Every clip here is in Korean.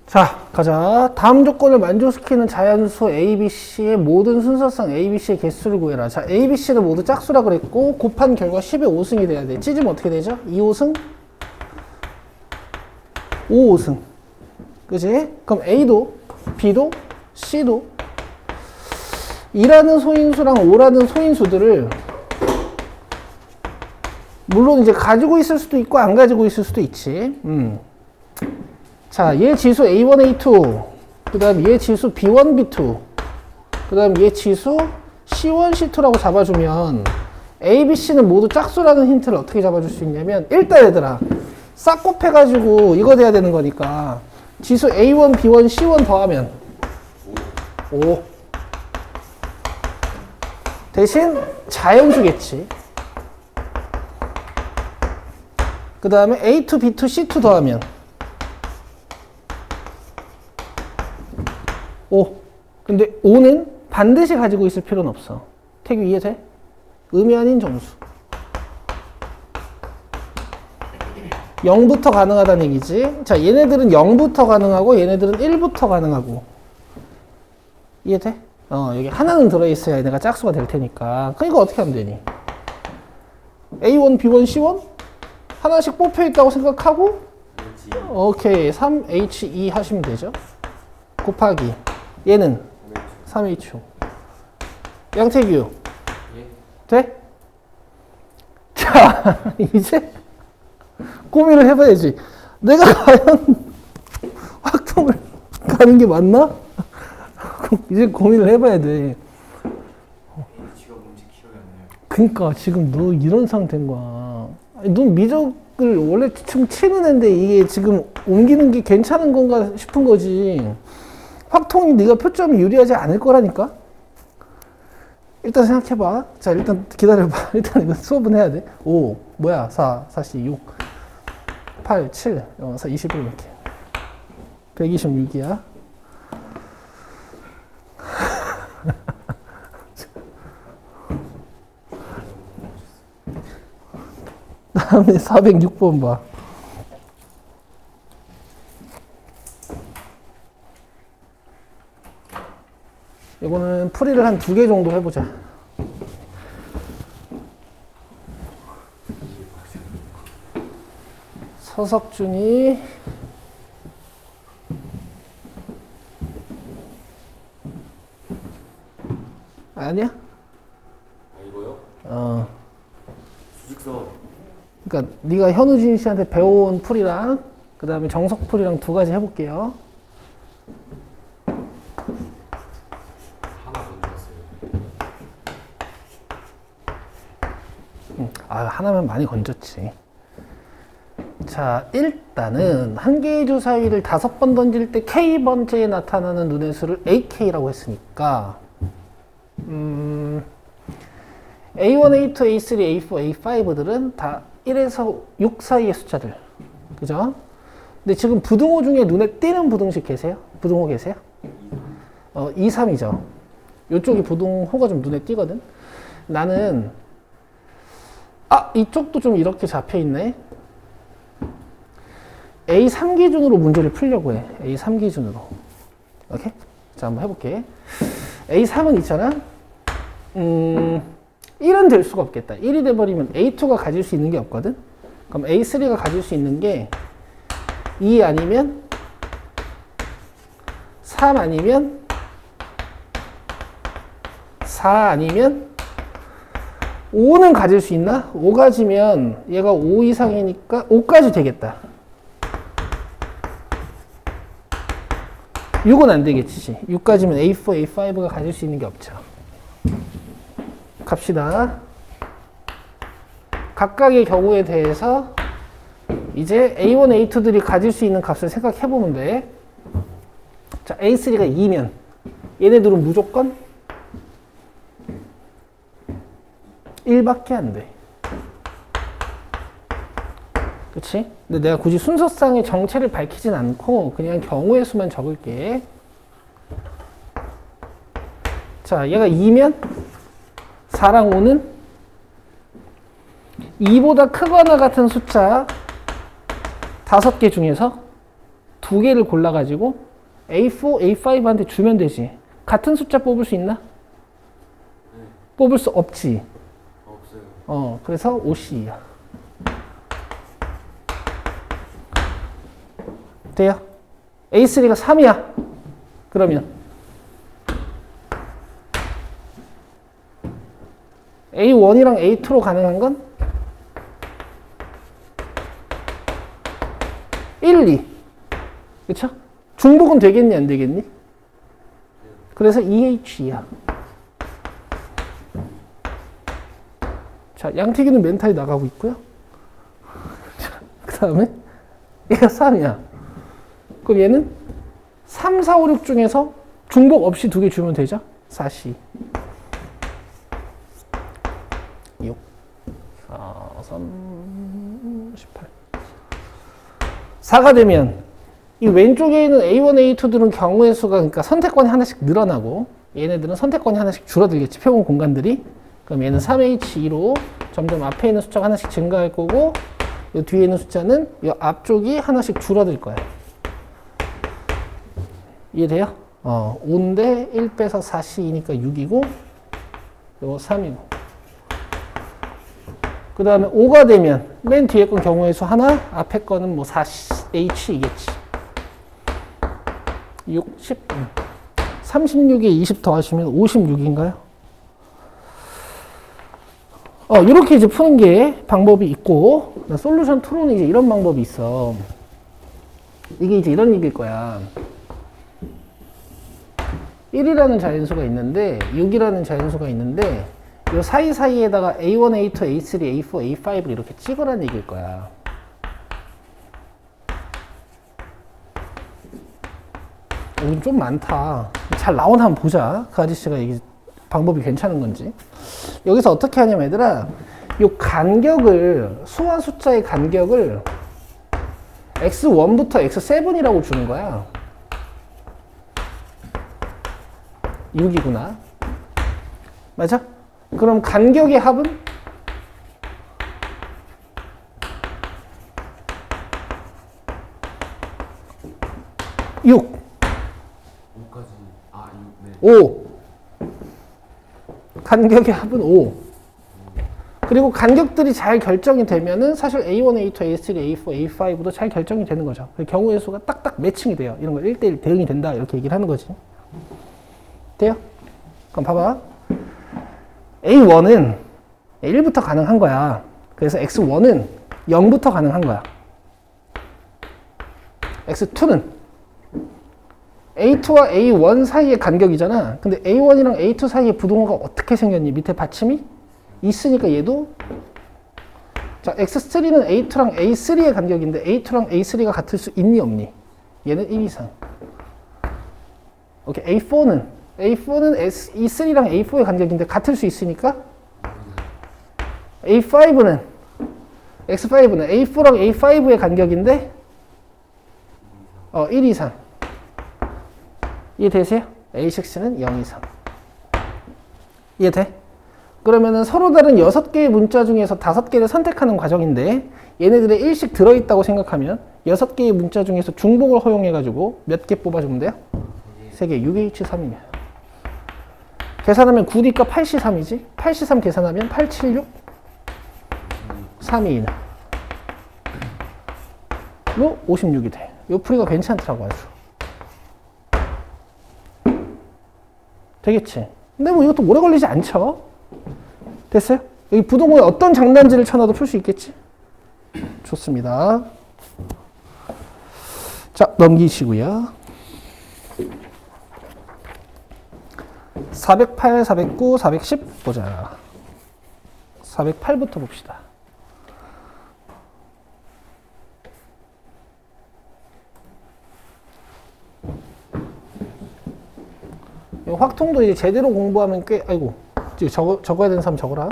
자, 가자. 다음 조건을 만족시키는 자연수 ABC의 모든 순서상 ABC의 개수를 구해라. 자, ABC는 모두 짝수라 그랬고 곱한 결과 10의 5승이 돼야 돼. 찢으면 어떻게 되죠? 2호승, 5호승. 그지? 그럼 A도, B도, C도 2라는 소인수랑 5라는 소인수들을 물론 이제 가지고 있을 수도 있고 안 가지고 있을 수도 있지. 자, 얘 지수 A1, A2, 그 다음 얘 지수 B1, B2, 그 다음 얘 지수 C1, C2라고 잡아주면 A, B, C는 모두 짝수라는 힌트를 어떻게 잡아줄 수 있냐면 일단 얘들아 싹 곱해가지고 이거 돼야 되는 거니까 지수 A1, B1, C1 더하면 5 대신 자연수겠지. 그 다음에 A2, B2, C2 더하면 5. 근데 5는 반드시 가지고 있을 필요는 없어. 태규 이해돼? 의미 아닌 정수. 0부터 가능하다는 얘기지. 자, 얘네들은 0부터 가능하고 얘네들은 1부터 가능하고. 이해돼? 여기 하나는 들어있어야 얘네가 짝수가 될 테니까. 그러니까 어떻게 하면 되니? A1, B1, C1? 하나씩 뽑혀있다고 생각하고 오케이. 3H2 하시면 되죠. 곱하기 얘는 3H5. 양태규 돼? 자, 이제 고민을 해봐야지. 내가 과연 확통을 가는 게 맞나? 이제 고민을 해봐야 돼. 그니까 지금 너 이런 상태인 거야. 아니, 넌 미적을 원래 좀 치는 애인데 이게 지금 옮기는 게 괜찮은 건가 싶은 거지. 확통이 네가 표점이 유리하지 않을 거라니까? 일단 생각해봐. 자, 일단 기다려봐. 일단 이거 수업은 해야 돼. 5, 뭐야? 4, 4, 6, 8, 7, 4, 21 이렇게. 126이야. 다음에 406번 봐. 이거는 풀이를 한 2개 정도 해보자. 서석준이 아니야? 이거요? 수직선. 그러니까 네가 현우진 씨한테 배워온 풀이랑 그 다음에 정석 풀이랑 2가지 해볼게요. 하나면 많이 건졌지. 자, 일단은 한 개의 주사위를 5번 던질 때 K번째에 나타나는 눈의 수를 AK라고 했으니까 A1, A2, A3, A4, A5들은 다 1에서 6 사이의 숫자들. 그죠? 근데 지금 부등호 중에 눈에 띄는 부등식 계세요? 부등호 계세요? 2, 3이죠. 이쪽이 부등호가 좀 눈에 띄거든? 나는 이쪽도 좀 이렇게 잡혀있네. A3 기준으로 문제를 풀려고 해. A3 기준으로. 오케이? 자, 한번 해볼게. A3은 있잖아. 1은 될 수가 없겠다. 1이 돼버리면 A2가 가질 수 있는 게 없거든? 그럼 A3가 가질 수 있는 게 2 아니면 3 아니면 4 아니면 5는 가질 수 있나? 5 가지면 얘가 5 이상이니까 5까지 되겠다. 6은 안 되겠지. 6 가지면 A4, A5가 가질 수 있는 게 없죠. 갑시다. 각각의 경우에 대해서 이제 A1, A2들이 가질 수 있는 값을 생각해 보면 돼. 자, A3가 2면 얘네들은 무조건 1밖에 안 돼. 그치? 근데 내가 굳이 순서상의 정체를 밝히진 않고 그냥 경우의 수만 적을게. 자, 얘가 2면 4랑 5는 2보다 크거나 같은 숫자 5개 중에서 두 개를 골라가지고 A4, A5한테 주면 되지. 같은 숫자 뽑을 수 있나? 네. 뽑을 수 없지. 없어요. 그래서 OC야. 돼요? A3가 3이야. 그러면 A1이랑 A2로 가능한 건 1, 2. 그쵸? 중복은 되겠니, 안 되겠니? 그래서 EH야. 자, 양태기는 멘탈이 나가고 있고요. 그 다음에 얘가 3이야. 그럼 얘는 3, 4, 5, 6 중에서 중복 없이 두 개 주면 되죠? 4C. 6, 4, 3, 18. 4가 되면 이 왼쪽에 있는 A1, A2들은 경우의 수가 그러니까 선택권이 하나씩 늘어나고 얘네들은 선택권이 하나씩 줄어들겠지. 표본 공간들이. 그럼 얘는 3H2로 점점 앞에 있는 숫자가 하나씩 증가할 거고 이 뒤에 있는 숫자는 이 앞쪽이 하나씩 줄어들 거야. 이해돼요? 5인데 1 빼서 4C이니까 6이고 이거 3이고 그 다음에 5가 되면 맨 뒤에 건 경우의 수 하나 앞에 거는 뭐 4H이겠지. 6, 10 36에 20 더하시면 56인가요? 이렇게 이제 푸는 게 방법이 있고, 솔루션 2로는 이제 이런 방법이 있어. 이게 이제 이런 얘기일 거야. 1이라는 자연수가 있는데, 6이라는 자연수가 있는데, 이 사이사이에다가 A1, A2, A3, A4, A5를 이렇게 찍으라는 얘기일 거야. 오늘 좀 많다. 잘 나오나 한번 보자. 그 아저씨가 이게 방법이 괜찮은 건지. 여기서 어떻게 하냐면 얘들아, 이 간격을, 수와 숫자의 간격을 x1부터 x7이라고 주는 거야. 6이구나. 맞아? 그럼 간격의 합은? 6. 5까지. 아, 6. 네. 5. 간격의 합은 5. 그리고 간격들이 잘 결정이 되면은 사실 A1, A2, A3, A4, A5도 잘 결정이 되는 거죠. 그 경우의 수가 딱딱 매칭이 돼요. 이런 거 1대1 대응이 된다. 이렇게 얘기를 하는 거지. 돼요? 그럼 봐봐. A1은 1부터 가능한 거야. 그래서 X1은 0부터 가능한 거야. X2는 A2와 A1 사이의 간격이잖아. 근데 A1이랑 A2 사이의 부동호가 어떻게 생겼니? 밑에 받침이 있으니까 얘도 자, X3는 A2랑 A3의 간격인데 A2랑 A3가 같을 수 있니 없니? 얘는 1 이상. 오케이. A4는 E3랑 A4의 간격인데 같을 수 있으니까 A5는 X5는 A4랑 A5의 간격인데 1 이상. 이해되세요? A6는 0 이상. 이해돼? 그러면은 서로 다른 6개의 문자 중에서 5개를 선택하는 과정인데 얘네들의 1씩 들어있다고 생각하면 6개의 문자 중에서 중복을 허용해가지고 몇 개 뽑아주면 돼요? 3개, 6H3이면. 계산하면 9니까 8C3이지? 8C3 계산하면 876, 321. 요 56이 돼. 요 풀이가 괜찮더라고 아주. 되겠지? 근데 뭐 이것도 오래 걸리지 않죠? 됐어요? 여기 부동호에 어떤 장단지를 쳐놔도 풀 수 있겠지? 좋습니다. 자, 넘기시고요. 408, 409, 410 보자. 408부터 봅시다. 확통도 이제 제대로 공부하면 꽤, 아이고, 적어야 되는 사람 적어라.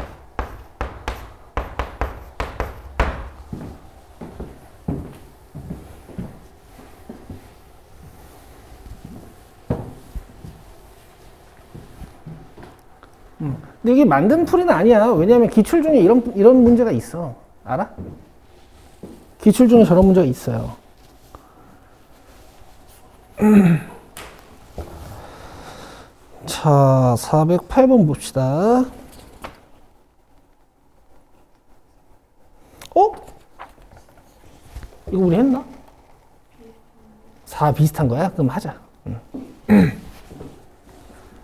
근데 이게 만든 풀이는 아니야. 왜냐하면 기출 중에 이런 문제가 있어. 알아? 기출 중에 저런 문제가 있어요. 자, 408번 봅시다. 어? 이거 우리 했나? 4 비슷한 거야? 그럼 하자.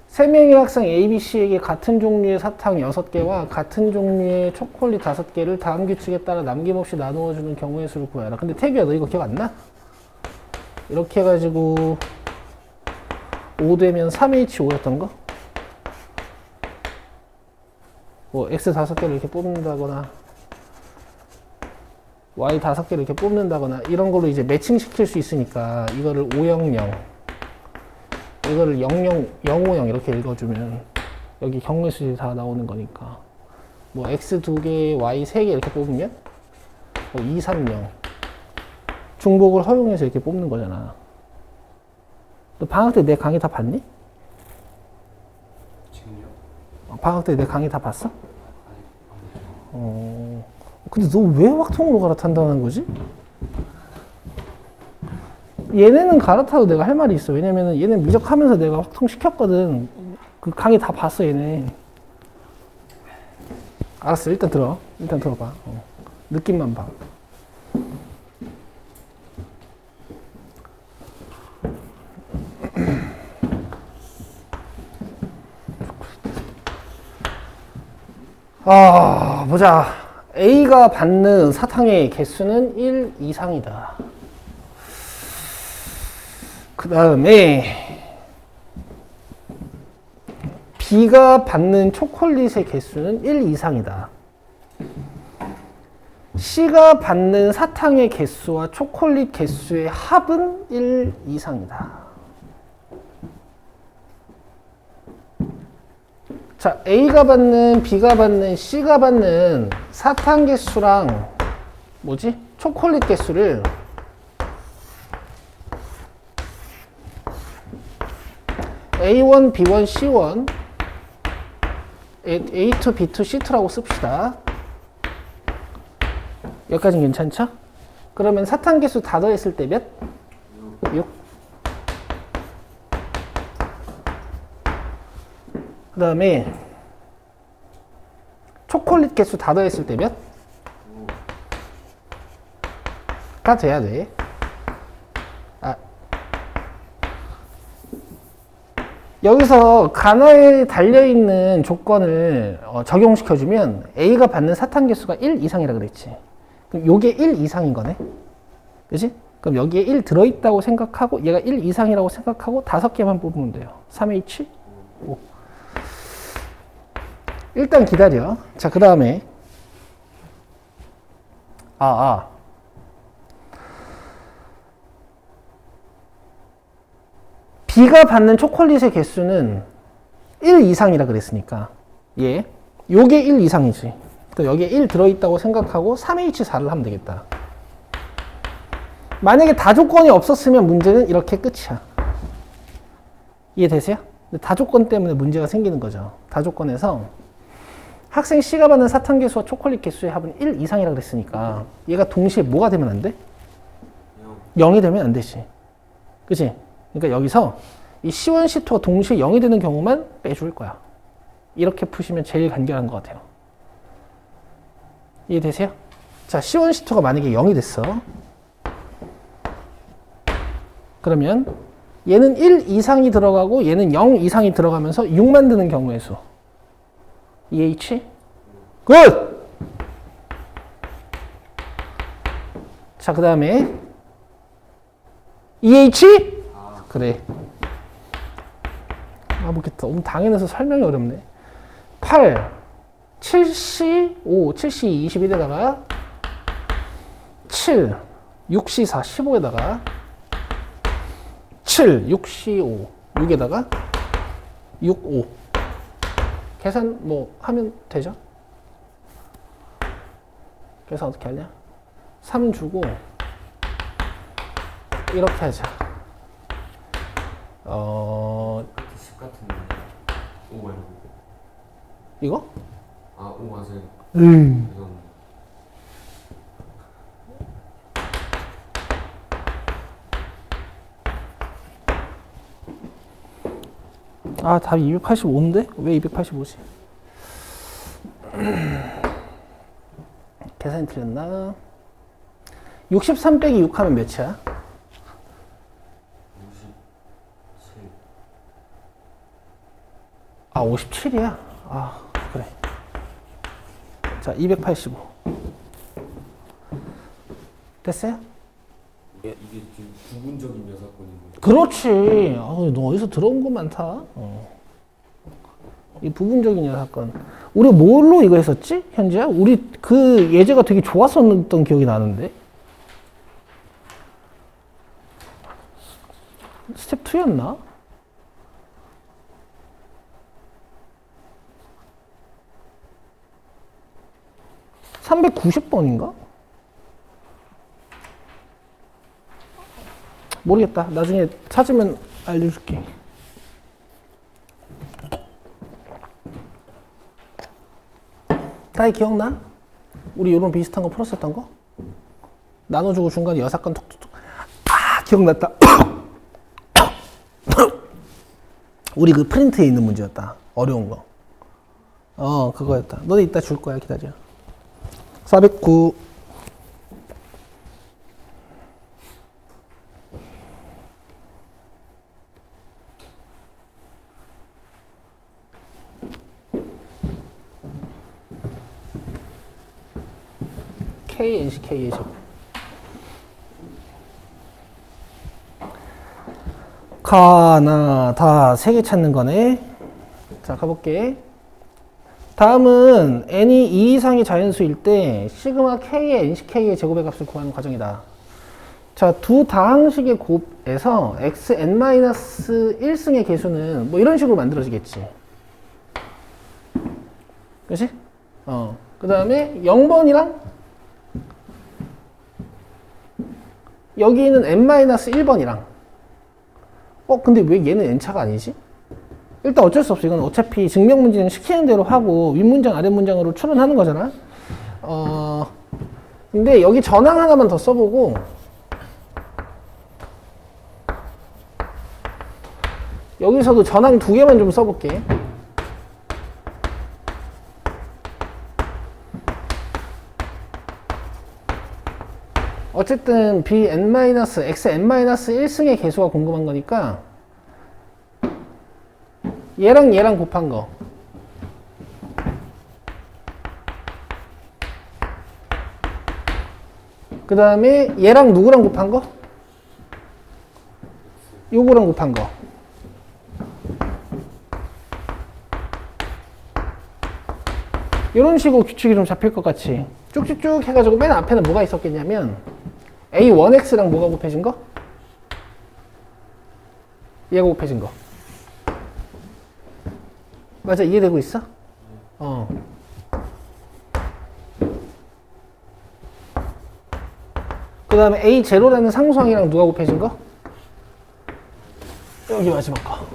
세 명의 학생 ABC에게 같은 종류의 사탕 6개와 같은 종류의 초콜릿 5개를 다음 규칙에 따라 남김없이 나누어주는 경우의 수를 구하라. 근데 태규야, 너 이거 기억 안 나? 이렇게 해가지고 5 되면 3H5였던 거? 뭐 X 5개를 이렇게 뽑는다거나 Y 5개를 이렇게 뽑는다거나 이런 걸로 이제 매칭 시킬 수 있으니까 이거를 500 이거를 050 이렇게 읽어주면 여기 경우의 다 나오는 거니까 뭐 X 2개, Y 3개 이렇게 뽑으면 뭐 230 중복을 허용해서 이렇게 뽑는 거잖아. 너 방학 때 내 강의 다 봤니? 지금요? 방학 때 내 강의 다 봤어? 근데 너 왜 확통으로 갈아탄다는 거지? 얘네는 갈아타도 내가 할 말이 있어. 왜냐면은 얘는 미적하면서 내가 확통 시켰거든. 그 강의 다 봤어, 얘네. 알았어, 일단 들어. 일단 들어봐. 느낌만 봐. 보자. A가 받는 사탕의 개수는 1 이상이다. 그 다음에 B가 받는 초콜릿의 개수는 1 이상이다. C가 받는 사탕의 개수와 초콜릿 개수의 합은 1 이상이다. 자, A가 받는, B가 받는, C가 받는 사탕 개수랑 뭐지? 초콜릿 개수를 A1, B1, C1, A2, B2, C2라고 씁시다. 여기까지는 괜찮죠? 그러면 사탕 개수 다 더했을 때 몇? 6. 그 다음에 초콜릿 개수 다 더했을 때 몇? 가 돼야 돼. 여기서 가나에 달려있는 조건을 적용시켜주면 A가 받는 사탕 개수가 1 이상이라 그랬지. 그럼 요게 1 이상인 거네. 그치? 그럼 여기에 1 들어있다고 생각하고 얘가 1 이상이라고 생각하고 5개만 뽑으면 돼요. 3H, 5. 일단 기다려. 자, 그 다음에 B가 받는 초콜릿의 개수는 1 이상이라 그랬으니까 요게 1 이상이지. 또 여기에 1 들어있다고 생각하고 3H4를 하면 되겠다. 만약에 다조건이 없었으면 문제는 이렇게 끝이야. 이해되세요? 다조건 때문에 문제가 생기는 거죠. 다조건에서 학생 C가 받는 사탕 개수와 초콜릿 개수의 합은 1 이상이라 그랬으니까 얘가 동시에 뭐가 되면 안 돼? 0이 되면 안 되지. 그치? 그러니까 여기서 이 C1, C2가 동시에 0이 되는 경우만 빼줄 거야. 이렇게 푸시면 제일 간결한 것 같아요. 이해되세요? 자, C1, C2가 만약에 0이 됐어. 그러면 얘는 1 이상이 들어가고 얘는 0 이상이 들어가면서 6 만드는 경우의 수. EH? 굿! 자, 그 다음에 EH? 그래. 모르겠다. 너무 당연해서 설명이 어렵네. 8, 7C, 5, 7C 21에다가 7, 6C 4, 15에다가 7, 6C 5, 6에다가 6, 5. 계산 뭐 하면 되죠? 계산 어떻게 하냐? 3 주고 이렇게 하자. 10 같은데 5 말고 이거? 5 맞아요. 죄송합니다. 아, 답이 285인데? 왜 285지? 계산이 틀렸나? 63 빼기 6 하면 몇이야? 57. 아, 57이야? 아, 그래. 자, 285. 됐어요? 이게 지금 부분적인 여사건인데. 그렇지. 아, 너 어디서 들어온 거 많다. 이 부분적인 사건. 우리 뭘로 이거 했었지? 현지야? 우리 그 예제가 되게 좋았었던 기억이 나는데. 스텝 2였나? (390번인가) 모르겠다. 나중에 찾으면 알려줄게. 다이 기억나? 우리 이런 비슷한 거 풀었었던 거? 나눠주고 중간에 여사건 톡톡톡. 아, 기억났다. 우리 그 프린트에 있는 문제였다. 어려운 거. 그거였다. 너네 이따 줄 거야. 기다려. 409. K, NCK의 제곱. 하나, 다, 세 개 찾는 거네. 자, 가볼게. 다음은 n이 2 이상의 자연수일 때 시그마 k의 NCK의 제곱의 값을 구하는 과정이다. 자, 두 다항식의 곱에서 xn-1승의 개수는 뭐 이런 식으로 만들어지겠지. 그치? 그 다음에 0번이랑 여기는 n-1번이랑 근데 왜 얘는 n차가 아니지? 일단 어쩔 수 없어. 이건 어차피 증명 문제는 시키는 대로 하고 윗문장 아랫문장으로 추론하는 거잖아. 근데 여기 전항 하나만 더 써보고 여기서도 전항 2개만 좀 써볼게. 어쨌든 xn-1승의 개수가 궁금한 거니까 얘랑 얘랑 곱한 거 그 다음에 얘랑 누구랑 곱한 거? 요거랑 곱한 거 이런 식으로 규칙이 좀 잡힐 것 같이 쭉쭉쭉 해가지고 맨 앞에는 뭐가 있었겠냐면 A1X랑 뭐가 곱해진 거? 얘가 곱해진 거. 맞아, 이해되고 있어? 그 다음에 A0라는 상수항이랑 누가 곱해진 거? 여기 마지막 거.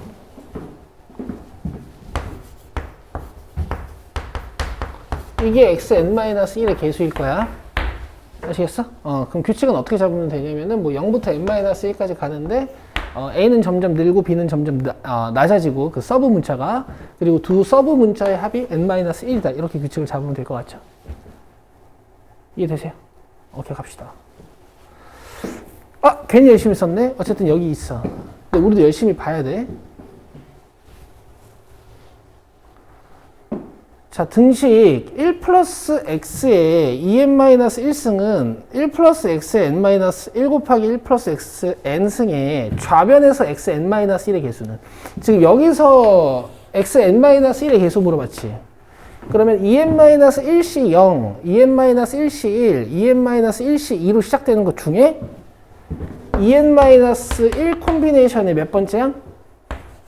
이게 xn-1의 개수일 거야. 아시겠어? 그럼 규칙은 어떻게 잡으면 되냐면은 뭐 0부터 n-1까지 가는데 a는 점점 늘고 b는 점점 낮아지고 그 서브 문자가 그리고 두 서브 문자의 합이 n-1이다. 이렇게 규칙을 잡으면 될 것 같죠? 이해되세요? 오케이, 갑시다. 괜히 열심히 썼네? 어쨌든 여기 있어. 근데 우리도 열심히 봐야 돼. 자, 등식 1 플러스 x의 en-1승은 1 플러스 x의 n-1 곱하기 1 플러스 x n승의 좌변에서 xn-1의 개수는 지금 여기서 xn-1의 개수 물어봤지. 그러면 en-1시 0, en-1시 1, en-1시 2로 시작되는 것 중에 en-1 콤비네이션의 몇 번째야?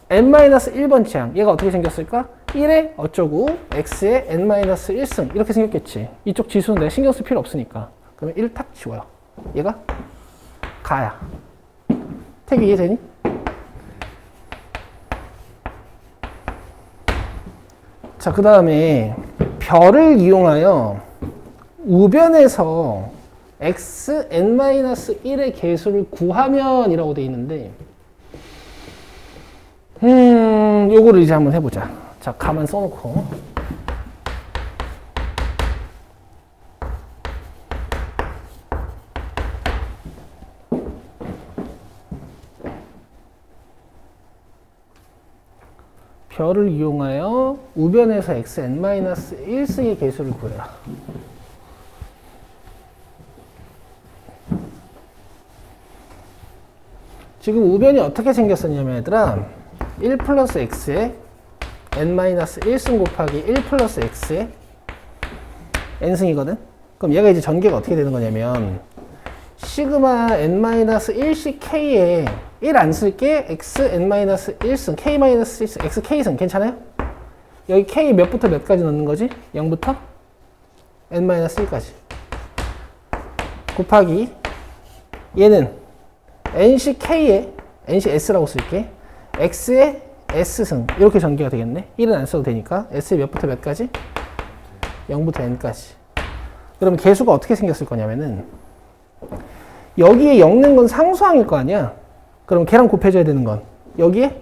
n-1번째야. 얘가 어떻게 생겼을까? 1에 어쩌고 x의 n-1승 이렇게 생겼겠지. 이쪽 지수는 내가 신경 쓸 필요 없으니까. 그러면 1 탁 지워요. 얘가 가야. 태규 이해되니? 자, 그 다음에 별을 이용하여 우변에서 xn-1의 개수를 구하면 이라고 돼 있는데 요거를 이제 한번 해보자. 자, 가만 써놓고. 별을 이용하여 우변에서 xn-1승의 개수를 구해라. 지금 우변이 어떻게 생겼었냐면 얘들아 1 플러스 x에 n-1승 곱하기 1 플러스 x에 n승이거든? 그럼 얘가 이제 전개가 어떻게 되는 거냐면 시그마 n-1씩 k에 1 안 쓸게 x n-1승 k-1승 x k승 괜찮아요? 여기 k 몇부터 몇까지 넣는 거지? 0부터 n-1까지 곱하기 얘는 nc k에 nc s라고 쓸게 x에 s승 이렇게 전개가 되겠네. 1은 안 써도 되니까 s에 몇부터 몇까지? 0부터 n까지. 그럼 개수가 어떻게 생겼을 거냐면은 여기에 엮는 건 상수항일 거 아니야. 그럼 걔랑 곱해줘야 되는 건 여기에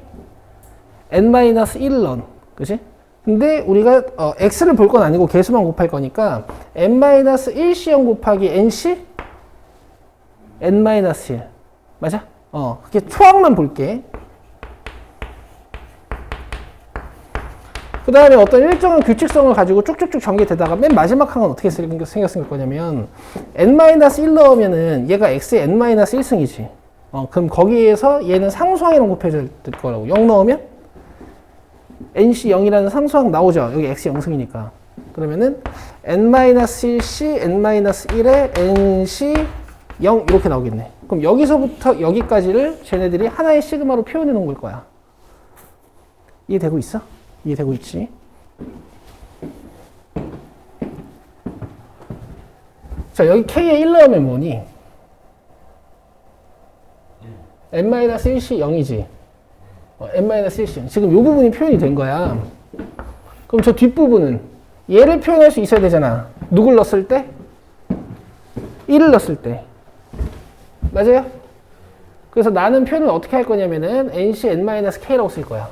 n-1을 넣은 그치? 근데 우리가 x를 볼 건 아니고 개수만 곱할 거니까 n-1c형 곱하기 nc n-1 맞아? 그게 초항만 볼게. 그 다음에 어떤 일정한 규칙성을 가지고 쭉쭉쭉 전개되다가 맨 마지막 항은 어떻게 생겼을 거냐면 n-1 넣으면은 얘가 x의 n-1승이지. 그럼 거기에서 얘는 상수항이랑 곱해줄 거라고. 0 넣으면 nc 0이라는 상수항 나오죠. 여기 x 0승이니까. 그러면은 n-1c n-1에 nc 0 이렇게 나오겠네. 그럼 여기서부터 여기까지를 쟤네들이 하나의 시그마로 표현해 놓은 걸 거야. 이해되고 있어? 이해되고 있지? 자, 여기 k에 1 넣으면 뭐니? n-1c 0이지. n-1c 0. 지금 이 부분이 표현이 된 거야. 그럼 저 뒷부분은 얘를 표현할 수 있어야 되잖아. 누굴 넣었을 때? 1을 넣었을 때. 맞아요? 그래서 나는 표현을 어떻게 할 거냐면은 nc n-k라고 쓸 거야.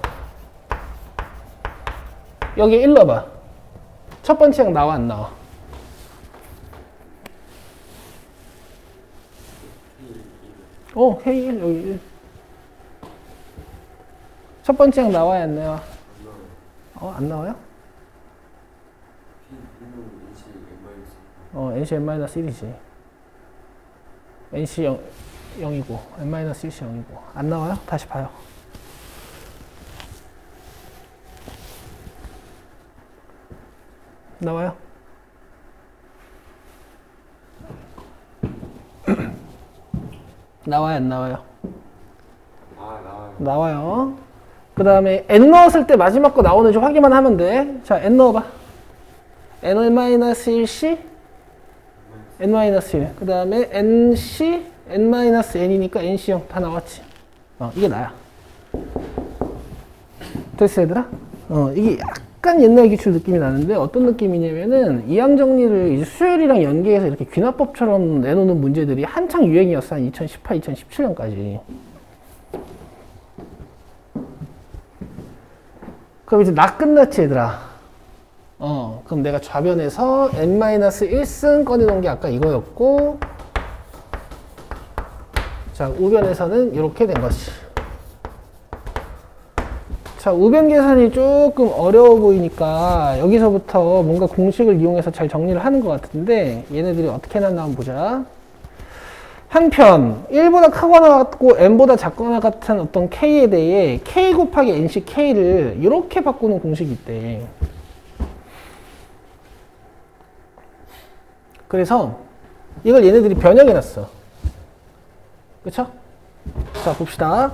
여기 1 넣어봐. 첫 번째 항 나와 안 나와? K1 여기 1. 첫 번째 항 나와야 안 나와? 안 나와요? nc n-1이지. nc 0이고 n-1c 0이고 안 나와요? 다시 봐요. 나와요? 나와요 안 나와요? 나와요. 나와요. 그 다음에 n 넣었을 때 마지막 거 나오는지 확인만 하면 돼. 자, n 넣어봐. n-1c n-1. 그 다음에 nc n-n이니까 nc0 다 나왔지. 이게 나야. 됐어 얘들아? 이게 약간 옛날 기출 느낌이 나는데 어떤 느낌이냐면은 이항 정리를 이제 수열이랑 연계해서 이렇게 귀납법처럼 내놓는 문제들이 한창 유행이었어. 한 2018, 2017년까지. 그럼 이제 나 끝났지 얘들아. 그럼 내가 좌변에서 n-1승 꺼내놓은 게 아까 이거였고, 자, 우변에서는 이렇게 된 것이. 자, 우변 계산이 조금 어려워 보이니까 여기서부터 뭔가 공식을 이용해서 잘 정리를 하는 것 같은데 얘네들이 어떻게 해놨나 한번 보자. 한편 1보다 크거나 같고 n보다 작거나 같은 어떤 k에 대해 k 곱하기 nc k를 이렇게 바꾸는 공식이 있대. 그래서 이걸 얘네들이 변형해놨어. 그쵸? 자, 봅시다.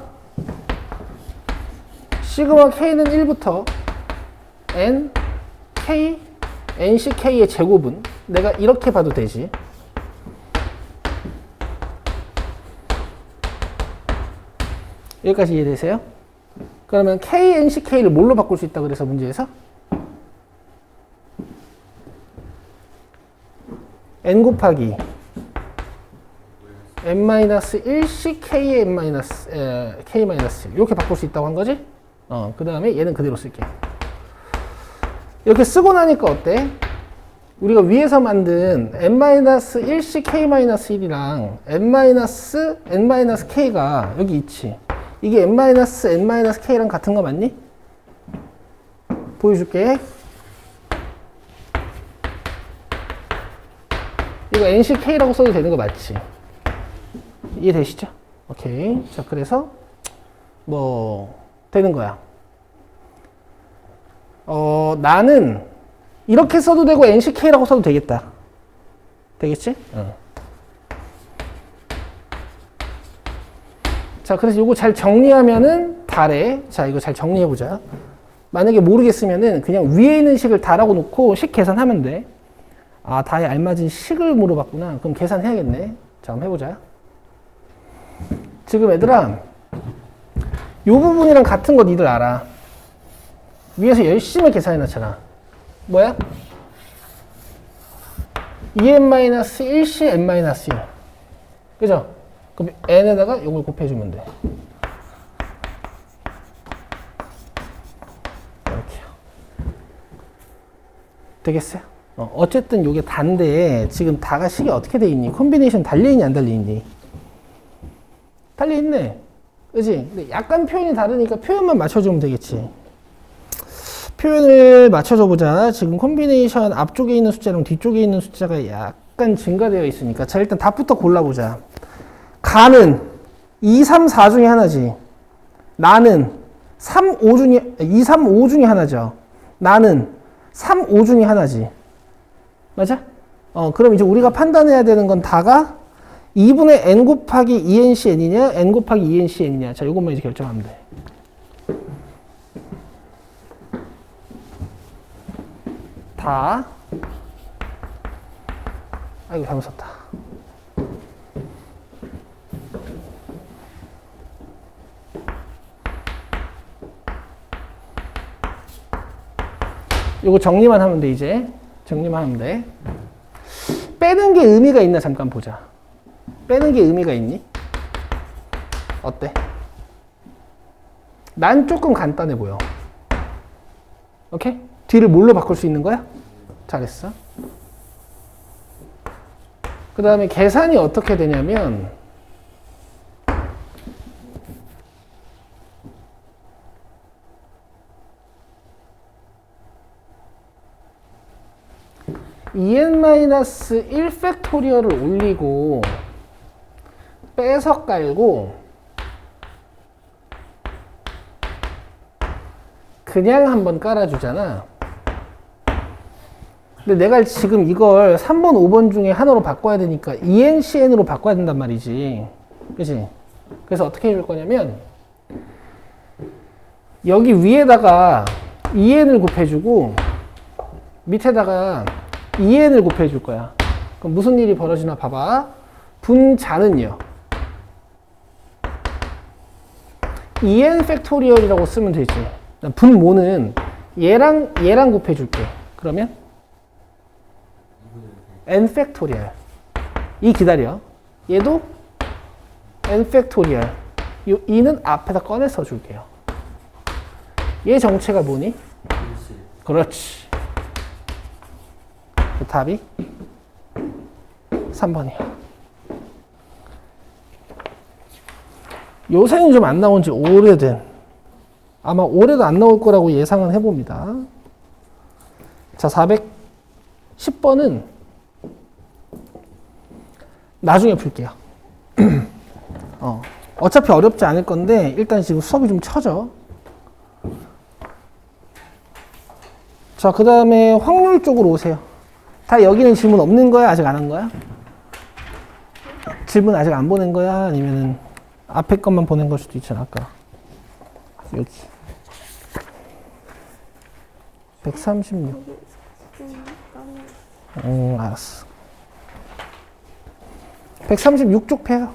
시그마 k는 1부터 n, k, nc k의 제곱은 내가 이렇게 봐도 되지. 여기까지 이해되세요? 그러면 k, nc k를 뭘로 바꿀 수 있다 그래서 문제에서? n 곱하기 n-1c k의 k-1 이렇게 바꿀 수 있다고 한 거지? 그 다음에 얘는 그대로 쓸게. 이렇게 쓰고 나니까 어때? 우리가 위에서 만든 n-1씩 k-1이랑 n-k가 여기 있지. 이게 n-k랑 같은 거 맞니? 보여줄게. 이거 nck라고 써도 되는 거 맞지? 이해되시죠? 오케이. 자, 그래서 뭐 되는 거야. 나는 이렇게 써도 되고 nck라고 써도 되겠다. 되겠지? 응. 자, 그래서 이거 잘 정리하면은 달에, 자, 이거 잘 정리해보자. 만약에 모르겠으면은 그냥 위에 있는 식을 다라고 놓고 식 계산하면 돼. 아, 다에 알맞은 식을 물어봤구나. 그럼 계산해야겠네. 자, 한번 해보자. 지금 얘들아, 요 부분이랑 같은 거 니들 알아. 위에서 열심히 계산해놨잖아. 뭐야? 2n-1씩 n-1. 그죠? 그럼 n에다가 이걸 곱해주면 돼. 이렇게요. 되겠어요? 어쨌든 이게 단데 지금 다가 식이 어떻게 돼 있니? 콤비네이션 달려있니 안 달려있니? 달려있네. 그지? 근데 약간 표현이 다르니까 표현만 맞춰주면 되겠지. 표현을 맞춰줘 보자. 지금 콤비네이션 앞쪽에 있는 숫자랑 뒤쪽에 있는 숫자가 약간 증가되어 있으니까. 자, 일단 답부터 골라보자. 가는 2, 3, 4 중에 하나지. 나는 3, 5 중에, 2, 3, 5 중에 하나죠. 나는 3, 5 중에 하나지. 맞아? 그럼 이제 우리가 판단해야 되는 건 다가 2분의 n 곱하기 2ncn이냐, n 곱하기 2ncn이냐. 자, 이것만 이제 결정하면 돼. 다. 아이고, 잘못 썼다. 요거 정리만 하면 돼, 이제. 정리만 하면 돼. 빼는 게 의미가 있나 잠깐 보자. 빼는 게 의미가 있니? 어때? 난 조금 간단해 보여. 오케이? 뒤를 뭘로 바꿀 수 있는 거야? 잘했어. 그 다음에 계산이 어떻게 되냐면 (2n-1) 팩토리얼을 올리고 빼서 깔고 그냥 한번 깔아주잖아. 근데 내가 지금 이걸 3번, 5번 중에 하나로 바꿔야 되니까 ENCN으로 바꿔야 된단 말이지. 그치? 그래서 어떻게 해줄 거냐면 여기 위에다가 EN을 곱해주고 밑에다가 EN을 곱해줄 거야. 그럼 무슨 일이 벌어지나 봐봐. 분자는요. EN 팩토리얼이라고 쓰면 되지. 분모는 얘랑 곱해줄게. 그러면 n 팩토리얼. 이 기다려. 얘도 n 팩토리얼. 요 2는 앞에다 꺼내서 줄게요. 얘 정체가 뭐니? 그렇지. 그 답이 3번이야. 요새는 좀 안 나온 지 오래된, 아마 올해도 안 나올 거라고 예상은 해봅니다. 자, 410번은 나중에 풀게요. 어차피 어렵지 않을 건데 일단 지금 수업이 좀 쳐져. 자, 그 다음에 확률 쪽으로 오세요. 다 여기는 질문 없는 거야? 아직 안 한 거야? 질문 아직 안 보낸 거야? 아니면은 앞에 것만 보낸 걸 수도 있잖아. 아까 여기 136. 알았어. 136쪽 패요.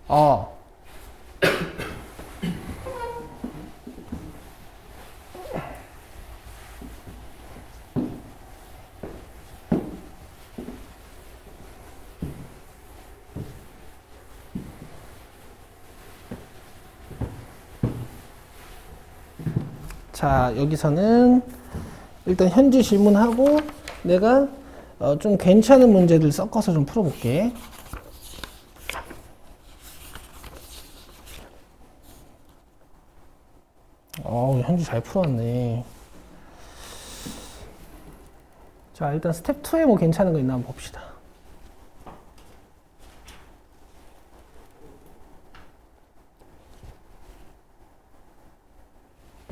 어. 자, 여기서는 일단 현지 질문하고 내가 좀 괜찮은 문제들 섞어서 좀 풀어볼게. 현지 잘 풀어왔네. 자, 일단 스텝 2에 뭐 괜찮은 거 있나 한번 봅시다.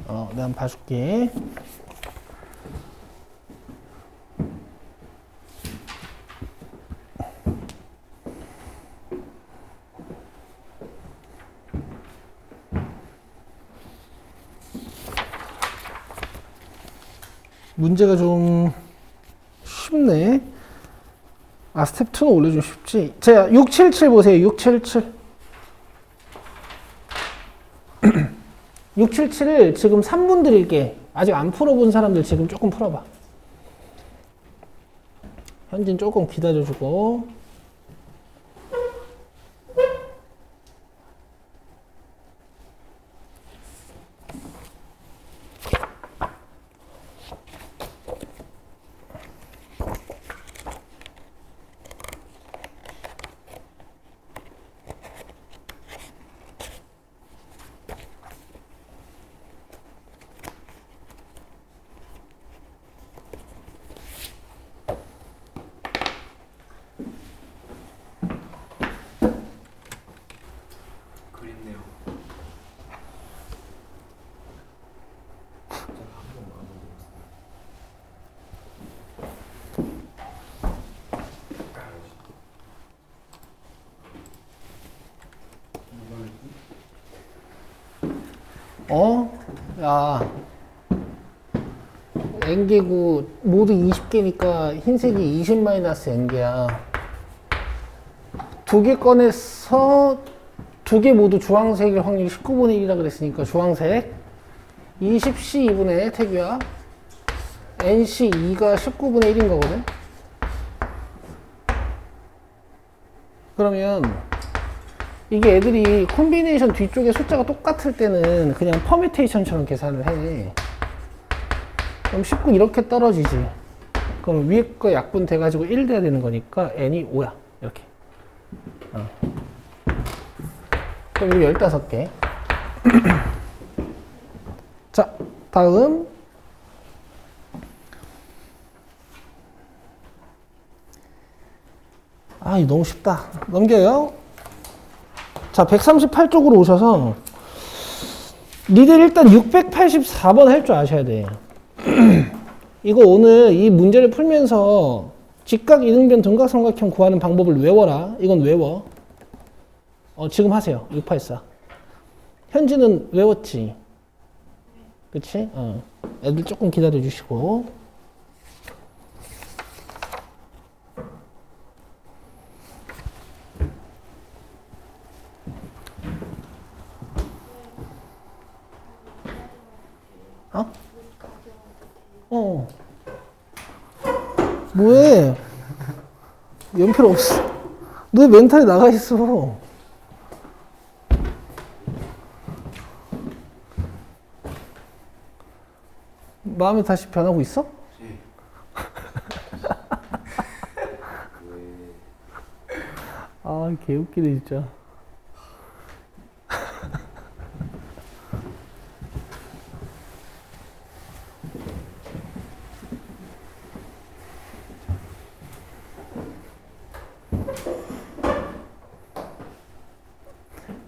내가 한번 봐줄게. 문제가 좀 쉽네. 스텝 2는 원래 좀 쉽지. 자, 677 보세요. 677. 677을 지금 3분 드릴게. 아직 안 풀어본 사람들 지금 조금 풀어봐. 현진 조금 기다려주고. 그립네요. 야, N개구 모두 20개니까 흰색이 20-N개야. 두 개 꺼내서 두 개 모두 주황색일 확률이 19분의 1이라 그랬으니까 주황색 20C 2분의 태규야. NC 2가 19분의 1인 거거든. 그러면 이게 애들이 콤비네이션 뒤쪽에 숫자가 똑같을 때는 그냥 퍼뮤테이션처럼 계산을 해. 그럼 19 이렇게 떨어지지. 그럼 위에 거 약분 돼가지고 1 돼야 되는 거니까 n이 5야. 이렇게. 그럼 이거 15개. 자, 다음. 이거 너무 쉽다. 넘겨요. 자, 138쪽으로 오셔서 니들 일단 684번 할 줄 아셔야 돼. 이거 오늘 이 문제를 풀면서 직각, 이등변, 등각삼각형 구하는 방법을 외워라. 이건 외워. 지금 하세요. 684. 현지는 외웠지? 그치? 애들 조금 기다려 주시고. 뭐해? 연필 없어. 너 멘탈이 나가 있어. 마음이 다시 변하고 있어? 네. 개웃기네, 진짜.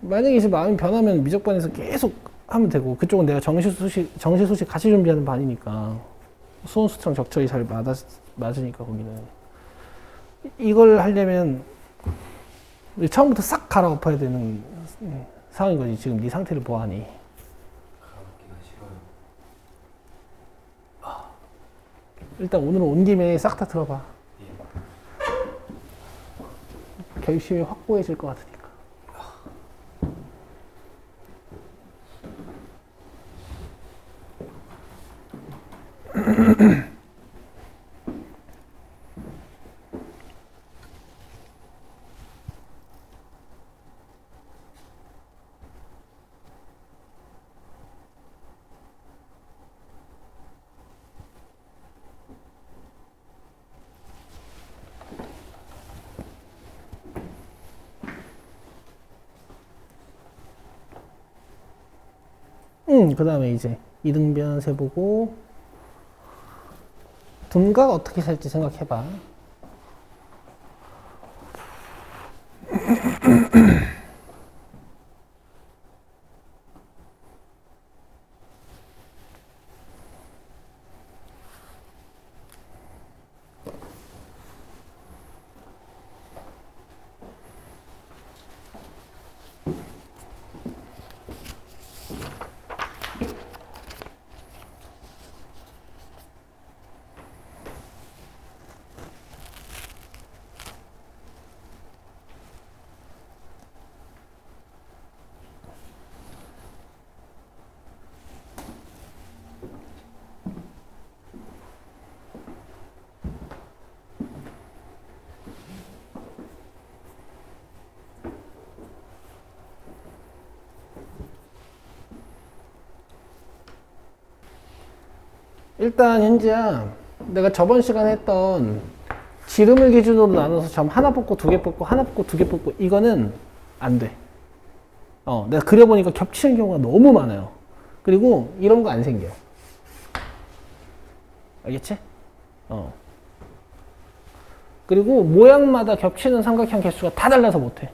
만약에 이제 마음이 변하면 미적반에서 계속 하면 되고, 그쪽은 내가 정시수식 같이 준비하는 반이니까 수원 수청 적절히 잘 맞으니까 거기는. 이걸 하려면 처음부터 싹 갈아엎어야 되는 상황인 거지. 지금 네 상태를 보아하니. 가볍기가 싫어요. 일단 오늘은 온 김에 싹 다 들어봐. 예. 결심이 확고해질 것 같으니까. 그 다음에 이제 이등변 세보고 둔각 어떻게 살지 생각해봐. 일단 현재야 내가 저번 시간에 했던 지름을 기준으로 나눠서 점 하나 뽑고 두 개 뽑고 하나 뽑고 두 개 뽑고 이거는 안 돼. 내가 그려보니까 겹치는 경우가 너무 많아요. 그리고 이런 거 안 생겨. 알겠지? 그리고 모양마다 겹치는 삼각형 개수가 다 달라서 못해.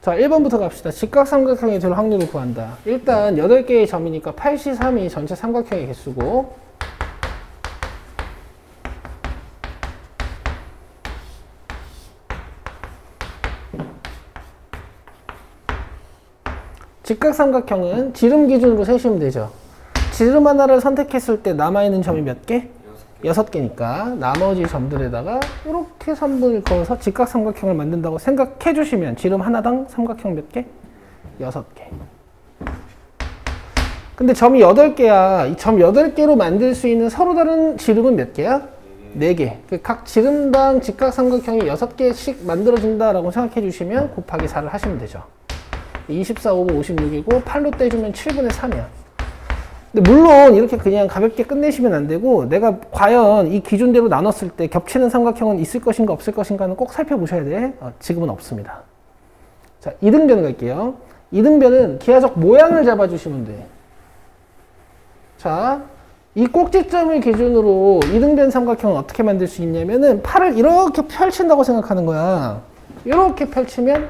자, 1번부터 갑시다. 직각삼각형이 될 확률을 구한다. 일단 8개의 점이니까 8시 3이 전체 삼각형의 개수고 직각삼각형은 지름 기준으로 세시면 되죠. 지름 하나를 선택했을 때 남아있는 점이 몇 개? 6개니까 나머지 점들에다가 이렇게 3분을 그어서 직각삼각형을 만든다고 생각해 주시면 지름 하나당 삼각형 몇 개? 6개. 근데 점이 8개야. 이 점 8개로 만들 수 있는 서로 다른 지름은 몇 개야? 4개. 각 지름당 직각삼각형이 6개씩 만들어진다라고 생각해 주시면 곱하기 4를 하시면 되죠. 24, 5, 56이고 8로 떼주면 7분의 3이야. 근데 물론 이렇게 그냥 가볍게 끝내시면 안 되고 내가 과연 이 기준대로 나눴을 때 겹치는 삼각형은 있을 것인가 없을 것인가는 꼭 살펴보셔야 돼. 지금은 없습니다. 자, 이등변 갈게요. 이등변은 기하적 모양을 잡아주시면 돼. 자, 이 꼭지점을 기준으로 이등변 삼각형을 어떻게 만들 수 있냐면은 팔을 이렇게 펼친다고 생각하는 거야. 이렇게 펼치면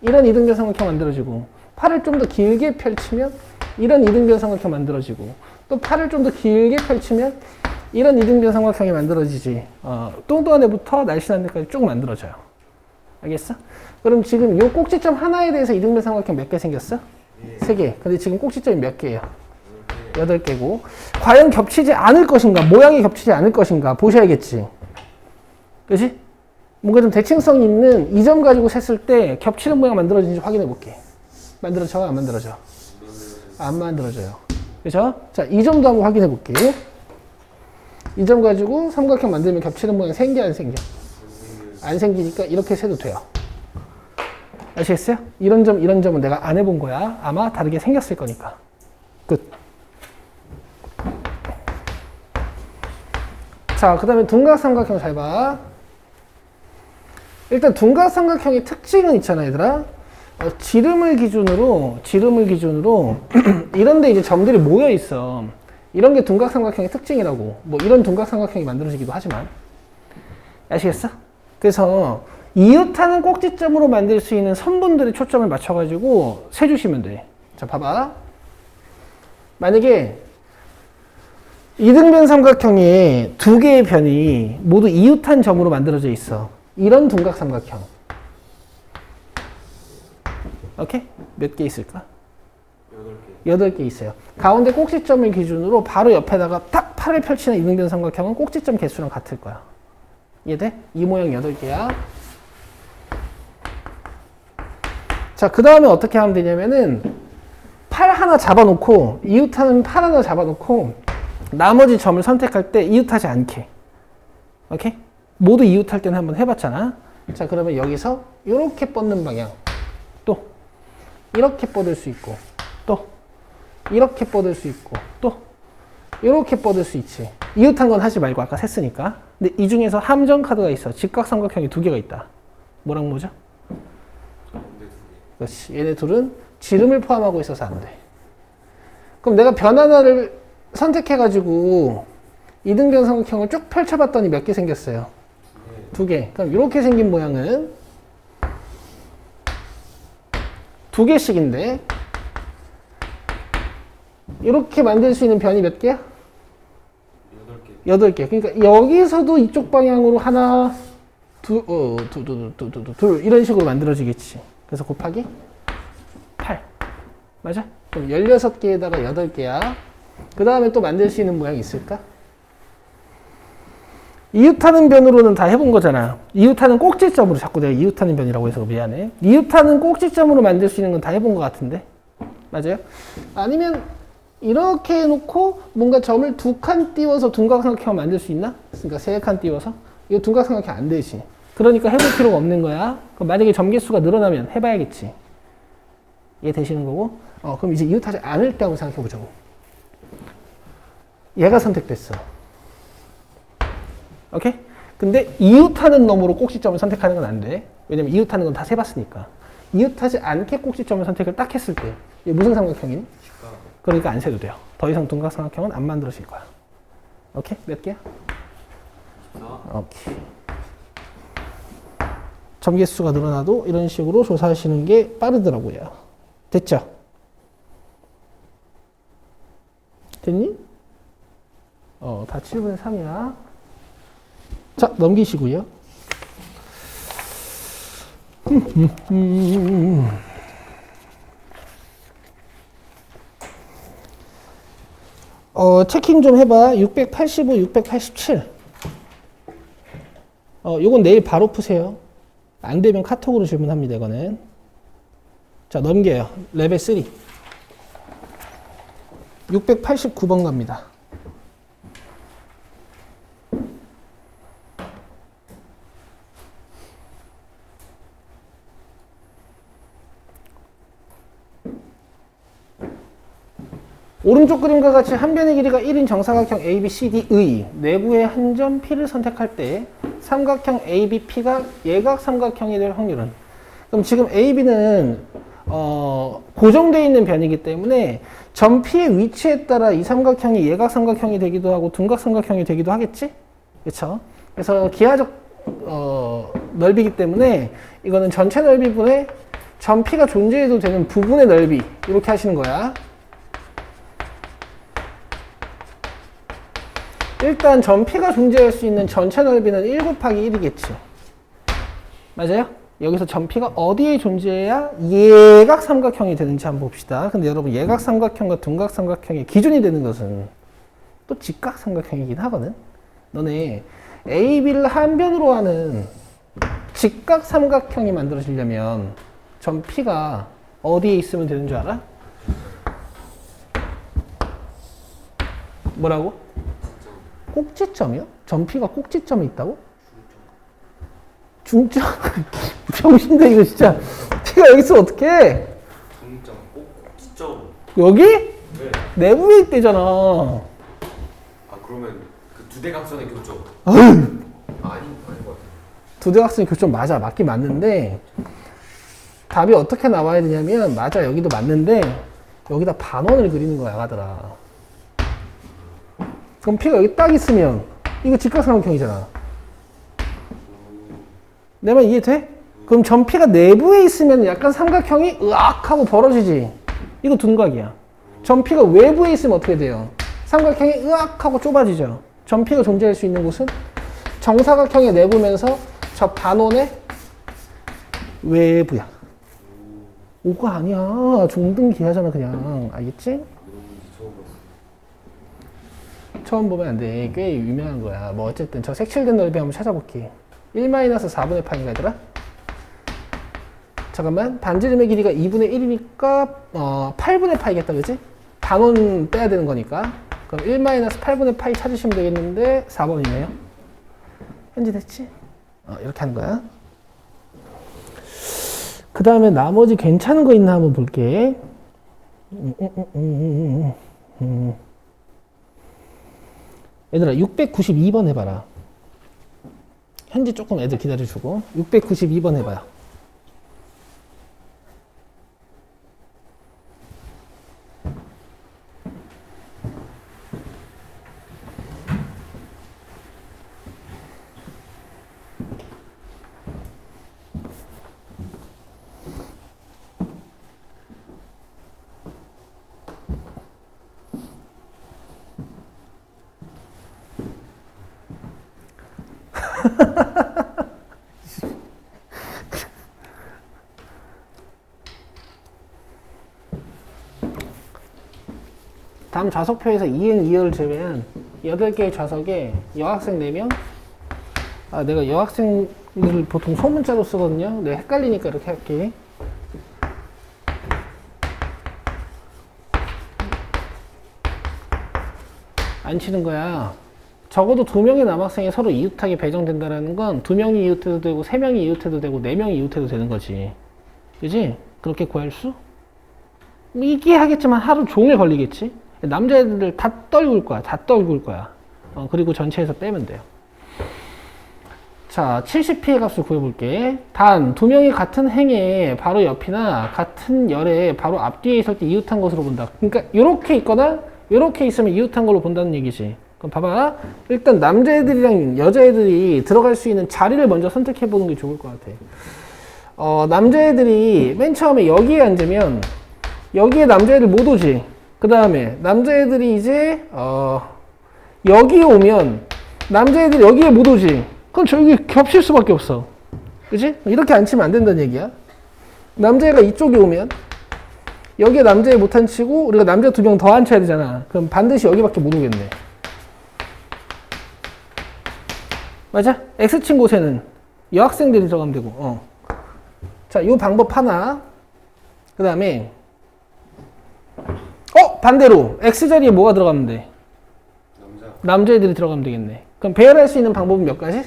이런 이등변 삼각형 만들어지고 팔을 좀 더 길게 펼치면 이런 이등변 삼각형 만들어지고 또 팔을 좀 더 길게 펼치면 이런 이등변 삼각형이 만들어지지. 뚱뚱한 애부터 날씬한 애까지 쭉 만들어져요. 알겠어? 그럼 지금 이 꼭지점 하나에 대해서 이등변 삼각형 몇 개 생겼어? 3개. 근데 지금 꼭지점이 몇 개예요? 8개고 과연 겹치지 않을 것인가, 모양이 겹치지 않을 것인가 보셔야겠지. 그치? 뭔가 좀 대칭성 있는 이 점 가지고 셌을 때 겹치는 모양 만들어지는지 확인해 볼게. 만들어져? 안 만들어져? 안 만들어져요. 그죠? 자, 이 점도 한번 확인해 볼게. 이 점 가지고 삼각형 만들면 겹치는 모양 생겨, 안 생겨? 안 생기니까 이렇게 세도 돼요. 아시겠어요? 이런 점, 이런 점은 내가 안 해본 거야. 아마 다르게 생겼을 거니까. 끝. 자, 그 다음에 둔각삼각형 잘 봐. 일단 둔각삼각형의 특징은 있잖아, 얘들아. 지름을 기준으로 이런데 이제 점들이 모여 있어. 이런 게 둔각삼각형의 특징이라고. 뭐 이런 둔각삼각형이 만들어지기도 하지만. 아시겠어? 그래서 이웃하는 꼭지점으로 만들 수 있는 선분들의 초점을 맞춰가지고 세주시면 돼. 자, 봐봐. 만약에 이등변 삼각형에 2개의 변이 모두 이웃한 점으로 만들어져 있어. 이런 둔각삼각형. 오케이? 몇 개 있을까? 8개 있어요. 가운데 꼭지점을 기준으로 바로 옆에다가 딱 팔을 펼치는 이등변 삼각형은 꼭지점 개수랑 같을 거야. 이해돼? 이 모양 8개야. 자, 그 다음에 어떻게 하면 되냐면은 팔 하나 잡아놓고 이웃하는 팔 하나 잡아놓고 나머지 점을 선택할 때 이웃하지 않게. 오케이? 모두 이웃할 때는 한번 해봤잖아. 자, 그러면 여기서 이렇게 뻗는 방향, 또 이렇게 뻗을 수 있고, 또 이렇게 뻗을 수 있고, 또 이렇게 뻗을 수 있지. 이웃한 건 하지 말고 아까 셌으니까. 근데 이 중에서 함정 카드가 있어. 직각삼각형이 두 개가 있다. 뭐랑 뭐죠? 그렇지. 얘네 둘은 지름을 포함하고 있어서 안 돼. 그럼 내가 변 하나를 선택해가지고 이등변 삼각형을 쭉 펼쳐봤더니 몇 개 생겼어요? 두 개. 그럼 이렇게 생긴 모양은 두 개씩인데 이렇게 만들 수 있는 변이 몇 개야? 8개. 그러니까 여기서도 이쪽 방향으로 하나, 둘 이런 식으로 만들어지겠지. 그래서 곱하기 8. 맞아? 그럼 16개에다가 8개야. 그 다음에 또 만들 수 있는 모양이 있을까? 이웃하는 변으로는 다 해본 거잖아. 이웃하는 꼭지점으로, 자꾸 내가 이웃하는 변이라고 해서 미안해. 이웃하는 꼭지점으로 만들 수 있는 건 다 해본 것 같은데. 맞아요? 아니면 이렇게 해놓고 뭔가 점을 두 칸 띄워서 둔각삼각형 만들 수 있나? 그러니까 세 칸 띄워서. 이거 둔각삼각형 안 되지. 그러니까 해볼 필요가 없는 거야. 그럼 만약에 점 개수가 늘어나면 해봐야겠지. 이해 되시는 거고. 그럼 이제 이웃하지 않을 때 한번 생각해보자고. 얘가 선택됐어. 오케이? 근데 이웃하는 놈으로 꼭지점을 선택하는 건 안 돼. 왜냐면 이웃하는 건 다 세봤으니까. 이웃하지 않게 꼭지점을 선택을 딱 했을 때 이게 무슨 삼각형이니? 그러니까 안 세도 돼요. 더 이상 둔각삼각형은 안 만들어질 거야. 오케이? 몇 개야? 오케이. 점개수가 늘어나도 이런 식으로 조사하시는 게 빠르더라고요. 됐죠? 됐니? 다 7분의 3이야. 자, 넘기시고요. 체킹 좀 해봐. 685, 687. 요건 내일 바로 푸세요. 안 되면 카톡으로 질문합니다, 이거는. 자, 넘겨요. 레벨 3. 689번 갑니다. 오른쪽 그림과 같이 한 변의 길이가 1인 정사각형 ABCD의 내부의 한 점 P를 선택할 때 삼각형 ABP가 예각 삼각형이 될 확률은? 그럼 지금 AB는 고정되어 있는 변이기 때문에 점 P의 위치에 따라 이 삼각형이 예각 삼각형이 되기도 하고 둔각 삼각형이 되기도 하겠지? 그렇죠? 그래서 기하적 넓이기 때문에 이거는 전체 넓이분의 점 P가 존재해도 되는 부분의 넓이 이렇게 하시는 거야. 일단 점 P가 존재할 수 있는 전체 넓이는 1 곱하기 1이겠지. 맞아요? 여기서 점 P가 어디에 존재해야 예각 삼각형이 되는지 한번 봅시다. 근데 여러분 예각 삼각형과 둔각 삼각형의 기준이 되는 것은 또 직각 삼각형이긴 하거든. 너네 AB를 한 변으로 하는 직각 삼각형이 만들어지려면 점 P가 어디에 있으면 되는 줄 알아? 뭐라고? 꼭지점이요? 점 P가 꼭지점에 있다고? 중점? 병신데 이거 진짜. P가 여기 있으면 어떡해? 중점, 꼭지점. 여기? 네. 내부에 있대잖아. 그러면 그 두 대각선의 교점. 아유. 아닌 것 같아. 두 대각선의 교점 맞아. 맞긴 맞는데 답이 어떻게 나와야 되냐면 맞아. 여기도 맞는데 여기다 반원을 그리는 거야, 아가들아. 그럼 P가 여기 딱 있으면 이거 직각삼각형이잖아. 내 말 이해돼? 그럼 점 P가 내부에 있으면 약간 삼각형이 으악 하고 벌어지지. 이거 둔각이야. 점 P가 외부에 있으면 어떻게 돼요? 삼각형이 으악 하고 좁아지죠. 점 P가 존재할 수 있는 곳은 정사각형의 내부면서 저 반원의 외부야. 5가 아니야. 중등기하잖아 그냥. 알겠지? 처음 보면 안 돼. 꽤 유명한 거야. 뭐 어쨌든 저 색칠된 넓이 한번 찾아볼게. 1-4분의 파인가 얘들아? 잠깐만. 반지름의 길이가 2분의 1이니까 8분의 파이겠다. 그지? 단원 빼야 되는 거니까. 그럼 1-8분의 파이 찾으시면 되겠는데 4번이네요. 현지 됐지? 이렇게 하는 거야. 그 다음에 나머지 괜찮은 거 있나 한번 볼게. 얘들아 692번 해봐라. 현지 조금 애들 기다려주고 692번 해봐요. 다음 좌석표에서 2행 2열을 제외한 8개의 좌석에 여학생 4명? 내가 여학생들을 보통 소문자로 쓰거든요. 내가 헷갈리니까 이렇게 할게. 안 치는 거야. 적어도 2명의 남학생이 서로 이웃하게 배정된다는 건 2명이 이웃해도 되고 3명이 이웃해도 되고 4명이 이웃해도 되는 거지. 그지? 그렇게 구할 수? 이게 하겠지만 하루 종일 걸리겠지? 남자애들 다 떨굴 거야. 다 떨굴 거야. 그리고 전체에서 빼면 돼요. 자, 70p의 값을 구해볼게. 단, 2명이 같은 행에 바로 옆이나 같은 열에 바로 앞뒤에 있을 때 이웃한 것으로 본다. 그러니까 이렇게 있거나 이렇게 있으면 이웃한 걸로 본다는 얘기지. 그럼 봐봐. 일단 남자애들이랑 여자애들이 들어갈 수 있는 자리를 먼저 선택해보는 게 좋을 것 같아. 남자애들이 맨 처음에 여기에 앉으면 여기에 남자애들 못 오지. 그 다음에 남자애들이 이제 여기에 오면 남자애들이 여기에 못 오지. 그럼 저기 겹칠 수밖에 없어. 그치? 이렇게 앉히면 안 된다는 얘기야. 남자애가 이쪽에 오면 여기에 남자애 못 앉히고 우리가 남자 2명 더 앉혀야 되잖아. 그럼 반드시 여기밖에 못 오겠네. 맞아? X친 곳에는 여학생들이 들어가면 되고. 자, 이 방법 하나. 그 다음에 반대로 X자리에 뭐가 들어가면 돼? 남자애들이 들어가면 되겠네. 그럼 배열할 수 있는 방법은 몇 가지?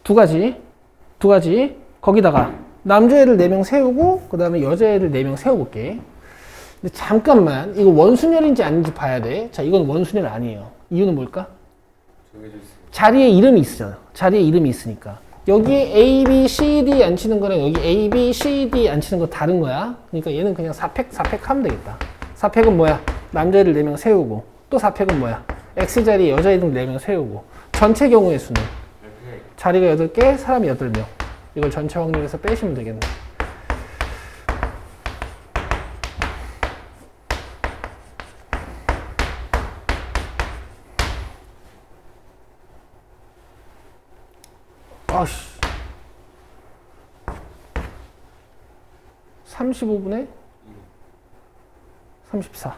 2가지. 거기다가 남자애를 4명 세우고 그 다음에 여자애를 4명 세워볼게. 근데 잠깐만, 이거 원순열인지 아닌지 봐야 돼. 자, 이건 원순열 아니에요. 이유는 뭘까? 자리에 이름이 있어요. 자리에 이름이 있으니까. 여기에 A, B, C, D 앉히는 거랑 여기 A, B, C, D 앉히는 거 다른 거야. 그러니까 얘는 그냥 4팩 하면 되겠다. 4팩은 뭐야? 남자애들 4명 세우고. 또 4팩은 뭐야? X자리에 여자애들 4명 세우고. 전체 경우의 수는? 자리가 8개, 사람이 8명. 이걸 전체 확률에서 빼시면 되겠네. 아씨. 35분에 34.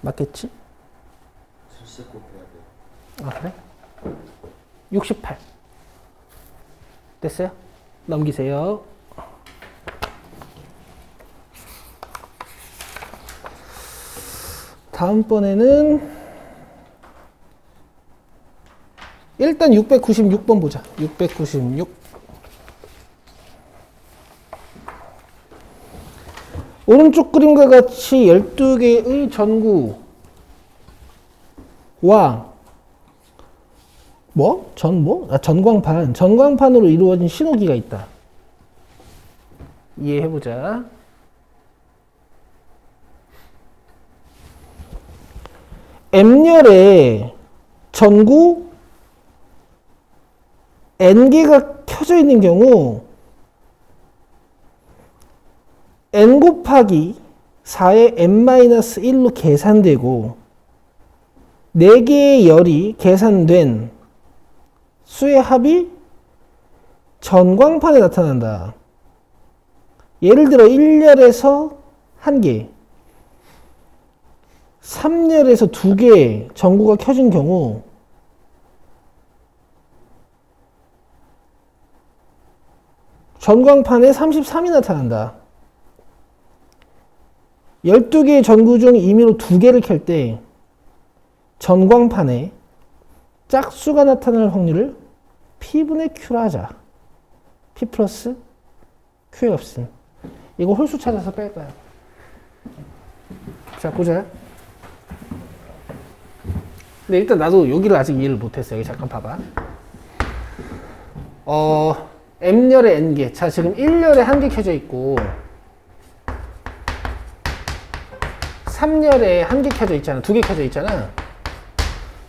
맞겠지? 70 곱해야 돼. 아, 그래? 68. 됐어요? 넘기세요. 다음번에는 일단 696번 보자. 696. 오른쪽 그림과 같이 12개의 전구와 전광판으로 이루어진 신호기가 있다. 이해해보자. M열에 전구 N개가 켜져 있는 경우 N 곱하기 4의 N-1로 계산되고 4개의 열이 계산된 수의 합이 전광판에 나타난다. 예를 들어 1열에서 1개, 3열에서 2개 전구가 켜진 경우 전광판에 33이 나타난다. 12개의 전구 중 임의로 2개를 켤 때 전광판에 짝수가 나타날 확률을 P분의 Q로 하자. P 플러스 Q의 값은. 이거 홀수 찾아서 뺄 거야. 자, 보자. 근데 일단 나도 여기를 아직 이해를 못했어요. 여기 잠깐 봐봐. M열에 N개. 자, 지금 1열에 1개 켜져 있고 3열에 1개 켜져 있잖아. 2개 켜져 있잖아.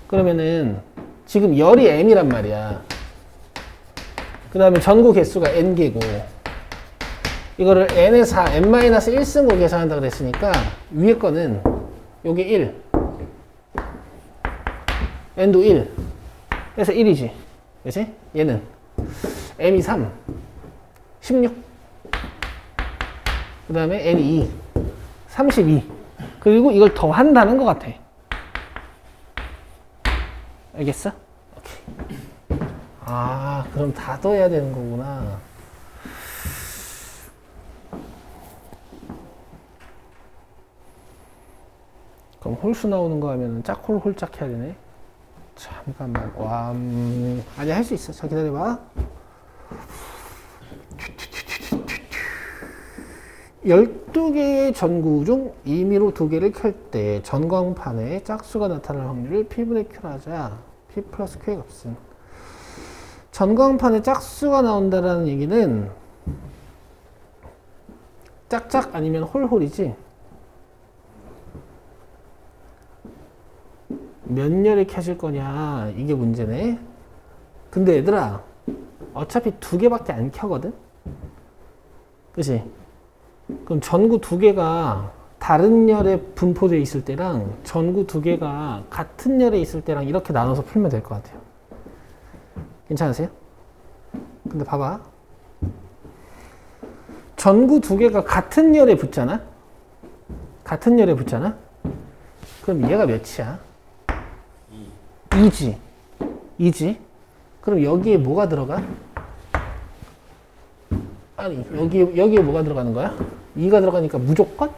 그러면은 지금 열이 M이란 말이야. 그 다음에 전구 개수가 N개고 이거를 N의 4, N-1승으로 계산한다 그랬으니까 위에 거는 요게 1 N도 1 그래서 1이지. 그치? 얘는 M이 3 16 그 다음에 N이 2 32 그리고 이걸 더 한다는 것 같아. 알겠어? 오케이. 아, 그럼 다 더해야 되는 거구나. 그럼 홀수 나오는 거 하면 짝홀 홀짝 해야 되네. 잠깐만. 와, 아니 할 수 있어. 자, 기다려봐. 12개의 전구 중 임의로 2개를 켤 때 전광판에 짝수가 나타날 확률을 P분의 Q로 하자. P 플러스 Q의 값은. 전광판에 짝수가 나온다라는 얘기는 짝짝 아니면 홀홀이지. 몇 열에 켜질 거냐 이게 문제네. 근데 얘들아 어차피 2개밖에 안 켜거든. 그치? 그럼 전구 2개가 다른 열에 분포되어 있을 때랑 전구 2개가 같은 열에 있을 때랑 이렇게 나눠서 풀면 될 것 같아요. 괜찮으세요? 근데 봐봐. 전구 2개가 같은 열에 붙잖아? 같은 열에 붙잖아? 그럼 얘가 몇이야? 2지. 2지. 그럼 여기에 뭐가 들어가? 아니, 여기에 뭐가 들어가는 거야? 2가 들어가니까 무조건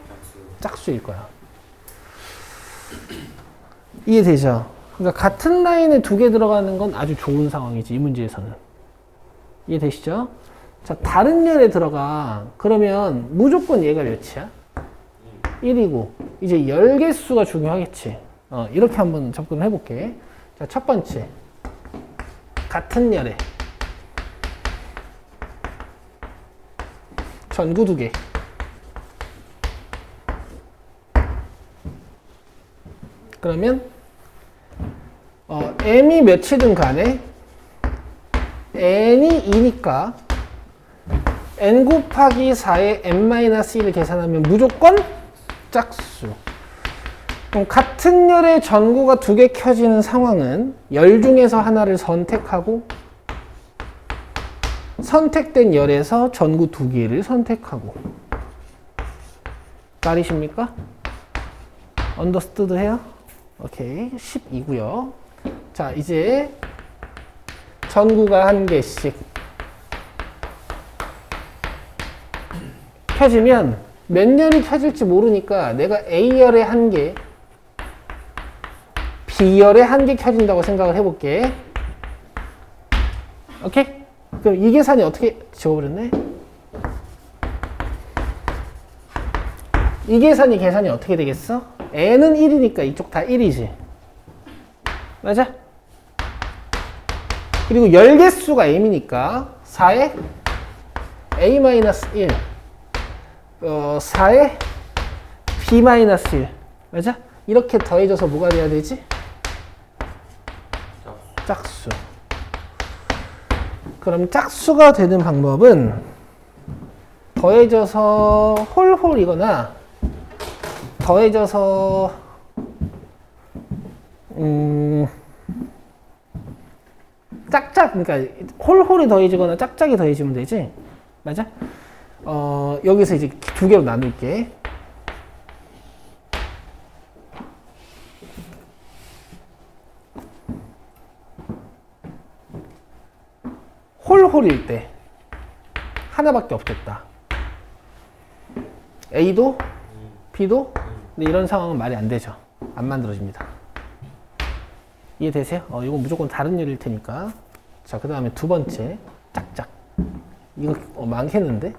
짝수일 거야. 이해되죠? 그러니까 같은 라인에 2개 들어가는 건 아주 좋은 상황이지, 이 문제에서는. 이해되시죠? 자, 다른 열에 들어가. 그러면 무조건 얘가 몇이야? 1이고. 이제 열 개수가 중요하겠지. 이렇게 한번 접근을 해볼게. 자, 첫 번째. 같은 열에 전구 2개. 그러면 M이 몇이든 간에 N이 2니까 N 곱하기 4의 N-1을 계산하면 무조건 짝수. 그럼 같은 열에 전구가 2개 켜지는 상황은 열 중에서 하나를 선택하고 선택된 열에서 전구 2개를 선택하고. 까리십니까? 언더스투드 해요? 오케이. 10이고요. 자, 이제 전구가 1개씩 켜지면 몇 열이 켜질지 모르니까 내가 A열에 1개, B열에 1개 켜진다고 생각을 해볼게. 오케이? 그럼 이 계산이 어떻게 지워버렸네? 이 계산이 어떻게 되겠어? N은 1이니까 이쪽 다 1이지. 맞아? 그리고 열 개수가 M이니까 4에 A-1 4에 B-1 맞아? 이렇게 더해져서 뭐가 돼야 되지? 짝수. 그럼 짝수가 되는 방법은 더해져서 홀홀이거나 더해져서 짝짝, 그러니까 홀홀이 더해지거나 짝짝이 더해지면 되지. 맞아? 여기서 이제 2개로 나눌게. 홀홀일 때 하나밖에 없겠다. A도 B도. 근데 이런 상황은 말이 안 되죠. 안 만들어집니다. 이해되세요? 이건 무조건 다른 일일 테니까. 자, 그 다음에 두 번째 짝짝. 이거 많겠는데?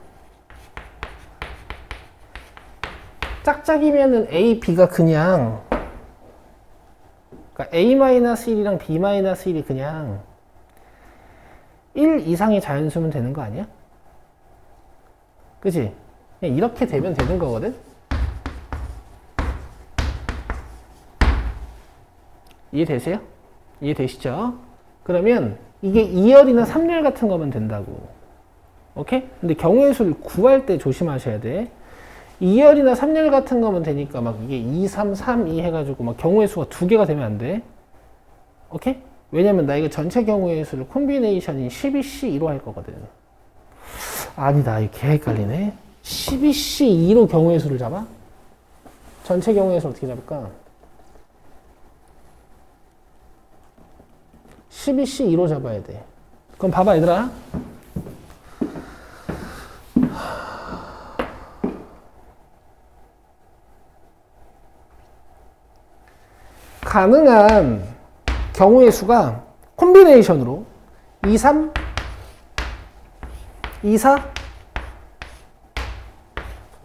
짝짝이면은 A, B가 그냥, 그러니까 A-1이랑 B-1이 그냥 1 이상의 자연수면 되는 거 아니야? 그치? 그냥 이렇게 되면 되는 거거든? 이해되세요? 이해되시죠? 그러면 이게 2열이나 3열 같은 거면 된다고. 오케이? 근데 경우의 수를 구할 때 조심하셔야 돼. 2열이나 3열 같은 거면 되니까 막 이게 2, 3, 3, 2 해가지고 막 경우의 수가 두 개가 되면 안 돼. 오케이? 왜냐면 나 이거 전체 경우의 수를 콤비네이션이 12C2로 할 거거든. 아니다. 이게 개 헷갈리네. 12C2로 경우의 수를 잡아? 전체 경우의 수 어떻게 잡을까? 12C2로 잡아야 돼. 그럼 봐봐 얘들아. 가능한 경우의 수가 콤비네이션으로 2, 3, 2, 4,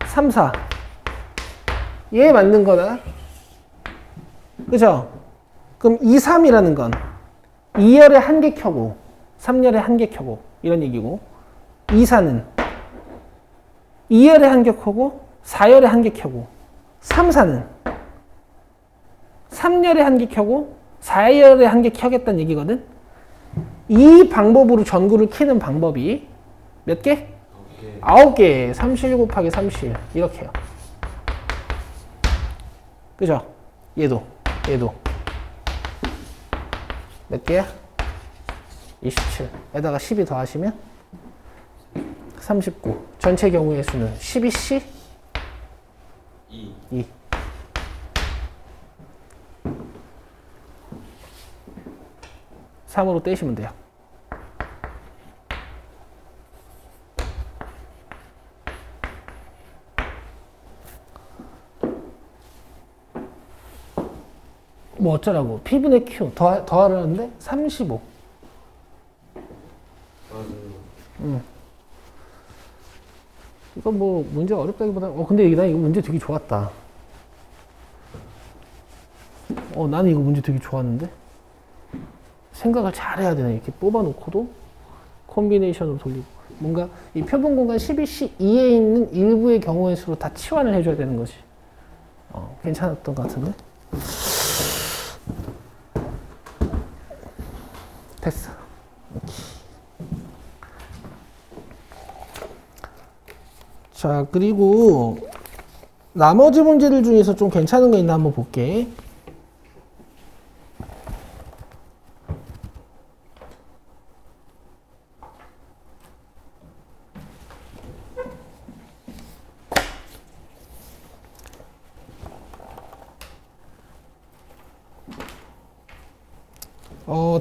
3, 4 얘에 맞는 거다. 그죠? 그럼 2, 3이라는 건 2열에 한 개 켜고 3열에 한 개 켜고 이런 얘기고, 2, 4는 2열에 한 개 켜고 4열에 한 개 켜고, 3, 4는 3열에 한 개 켜고 4열에 한 개 켜겠다는 얘기거든. 이 방법으로 전구를 켜는 방법이 몇 개? 9개. 37 곱하기 37 이렇게 해요. 그죠? 얘도 몇 개야? 27에다가 12 더하시면 39. 전체 경우의 수는 12C 2. 3으로 떼시면 돼요. 뭐 어쩌라고? P분의 Q 더하라는데 35. 이거 뭐 문제 어렵다기보다 근데 나 이거 문제 되게 좋았다. 나는 이거 문제 되게 좋았는데 생각을 잘 해야 되네. 이렇게 뽑아놓고도 콤비네이션으로 돌리고 뭔가 이 표본 공간 12C2에 있는 일부의 경우의 수로 다 치환을 해줘야 되는 거지. 괜찮았던 것 같은데. 됐어. 자, 그리고 나머지 문제들 중에서 좀 괜찮은 거 있나 한번 볼게.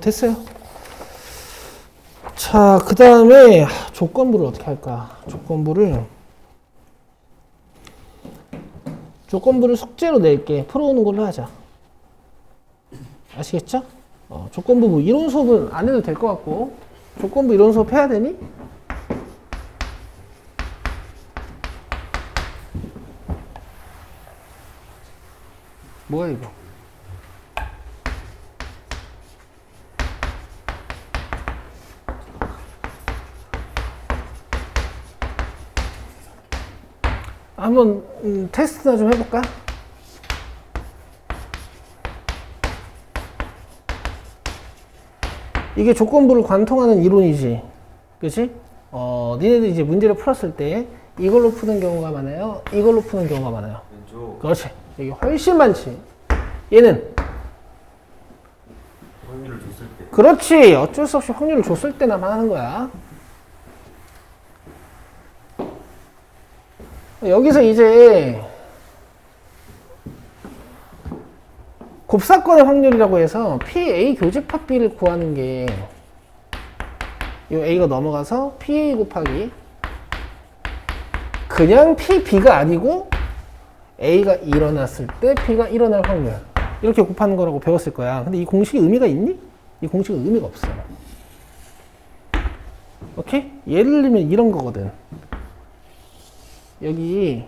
됐어요. 자, 그 다음에 조건부를 어떻게 할까? 조건부를 숙제로 낼게. 풀어오는 걸로 하자. 아시겠죠? 조건부 뭐 이론 수업은 안 해도 될 것 같고, 조건부 이론 수업 해야 되니? 뭐야 이거? 한번 테스트나 좀 해볼까? 이게 조건부를 관통하는 이론이지, 그치? 니네들이 이제 문제를 풀었을 때 이걸로 푸는 경우가 많아요, 이걸로 푸는 경우가 많아요. 왼쪽. 그렇지. 이게 훨씬 많지. 얘는 확률을 줬을 때. 그렇지. 어쩔 수 없이 확률을 줬을 때나만 하는 거야. 여기서 이제 곱사건의 확률이라고 해서 PA 교집합 B를 구하는 게 이 A가 넘어가서 PA 곱하기 그냥 P, B가 아니고 A가 일어났을 때 B가 일어날 확률 이렇게 곱하는 거라고 배웠을 거야. 근데 이 공식이 의미가 있니? 이 공식은 의미가 없어. 오케이? 예를 들면 이런 거거든. 여기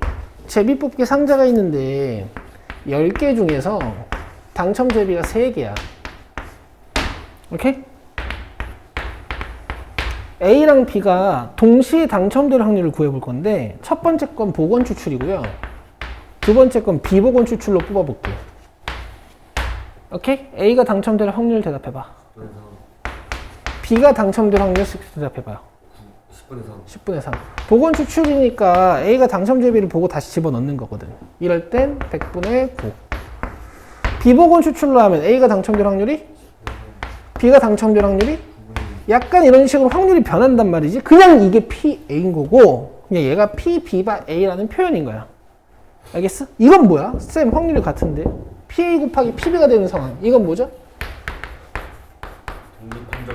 제비뽑기 상자가 있는데 10개 중에서 당첨 제비가 3개야. 오케이? A랑 B가 동시에 당첨될 확률을 구해볼 건데 첫 번째 건 복원 추출이고요. 두 번째 건 비복원 추출로 뽑아볼게. 오케이? A가 당첨될 확률 대답해봐. 10분의 3. B가 당첨될 확률 대답해봐요. 10분의 3. 10분의 3. 복원 추출이니까 A가 당첨 제비를 보고 다시 집어넣는 거거든. 이럴 땐 100분의 9. 비복원 추출로 하면 A가 당첨될 확률이? B가 당첨될 확률이? 약간 이런 식으로 확률이 변한단 말이지. 그냥 이게 PA인 거고 그냥 얘가 P, B바 A라는 표현인 거야. 알겠어? 이건 뭐야? 쌤 확률이 같은데 PA 곱하기 PB가 되는 상황. 이건 뭐죠?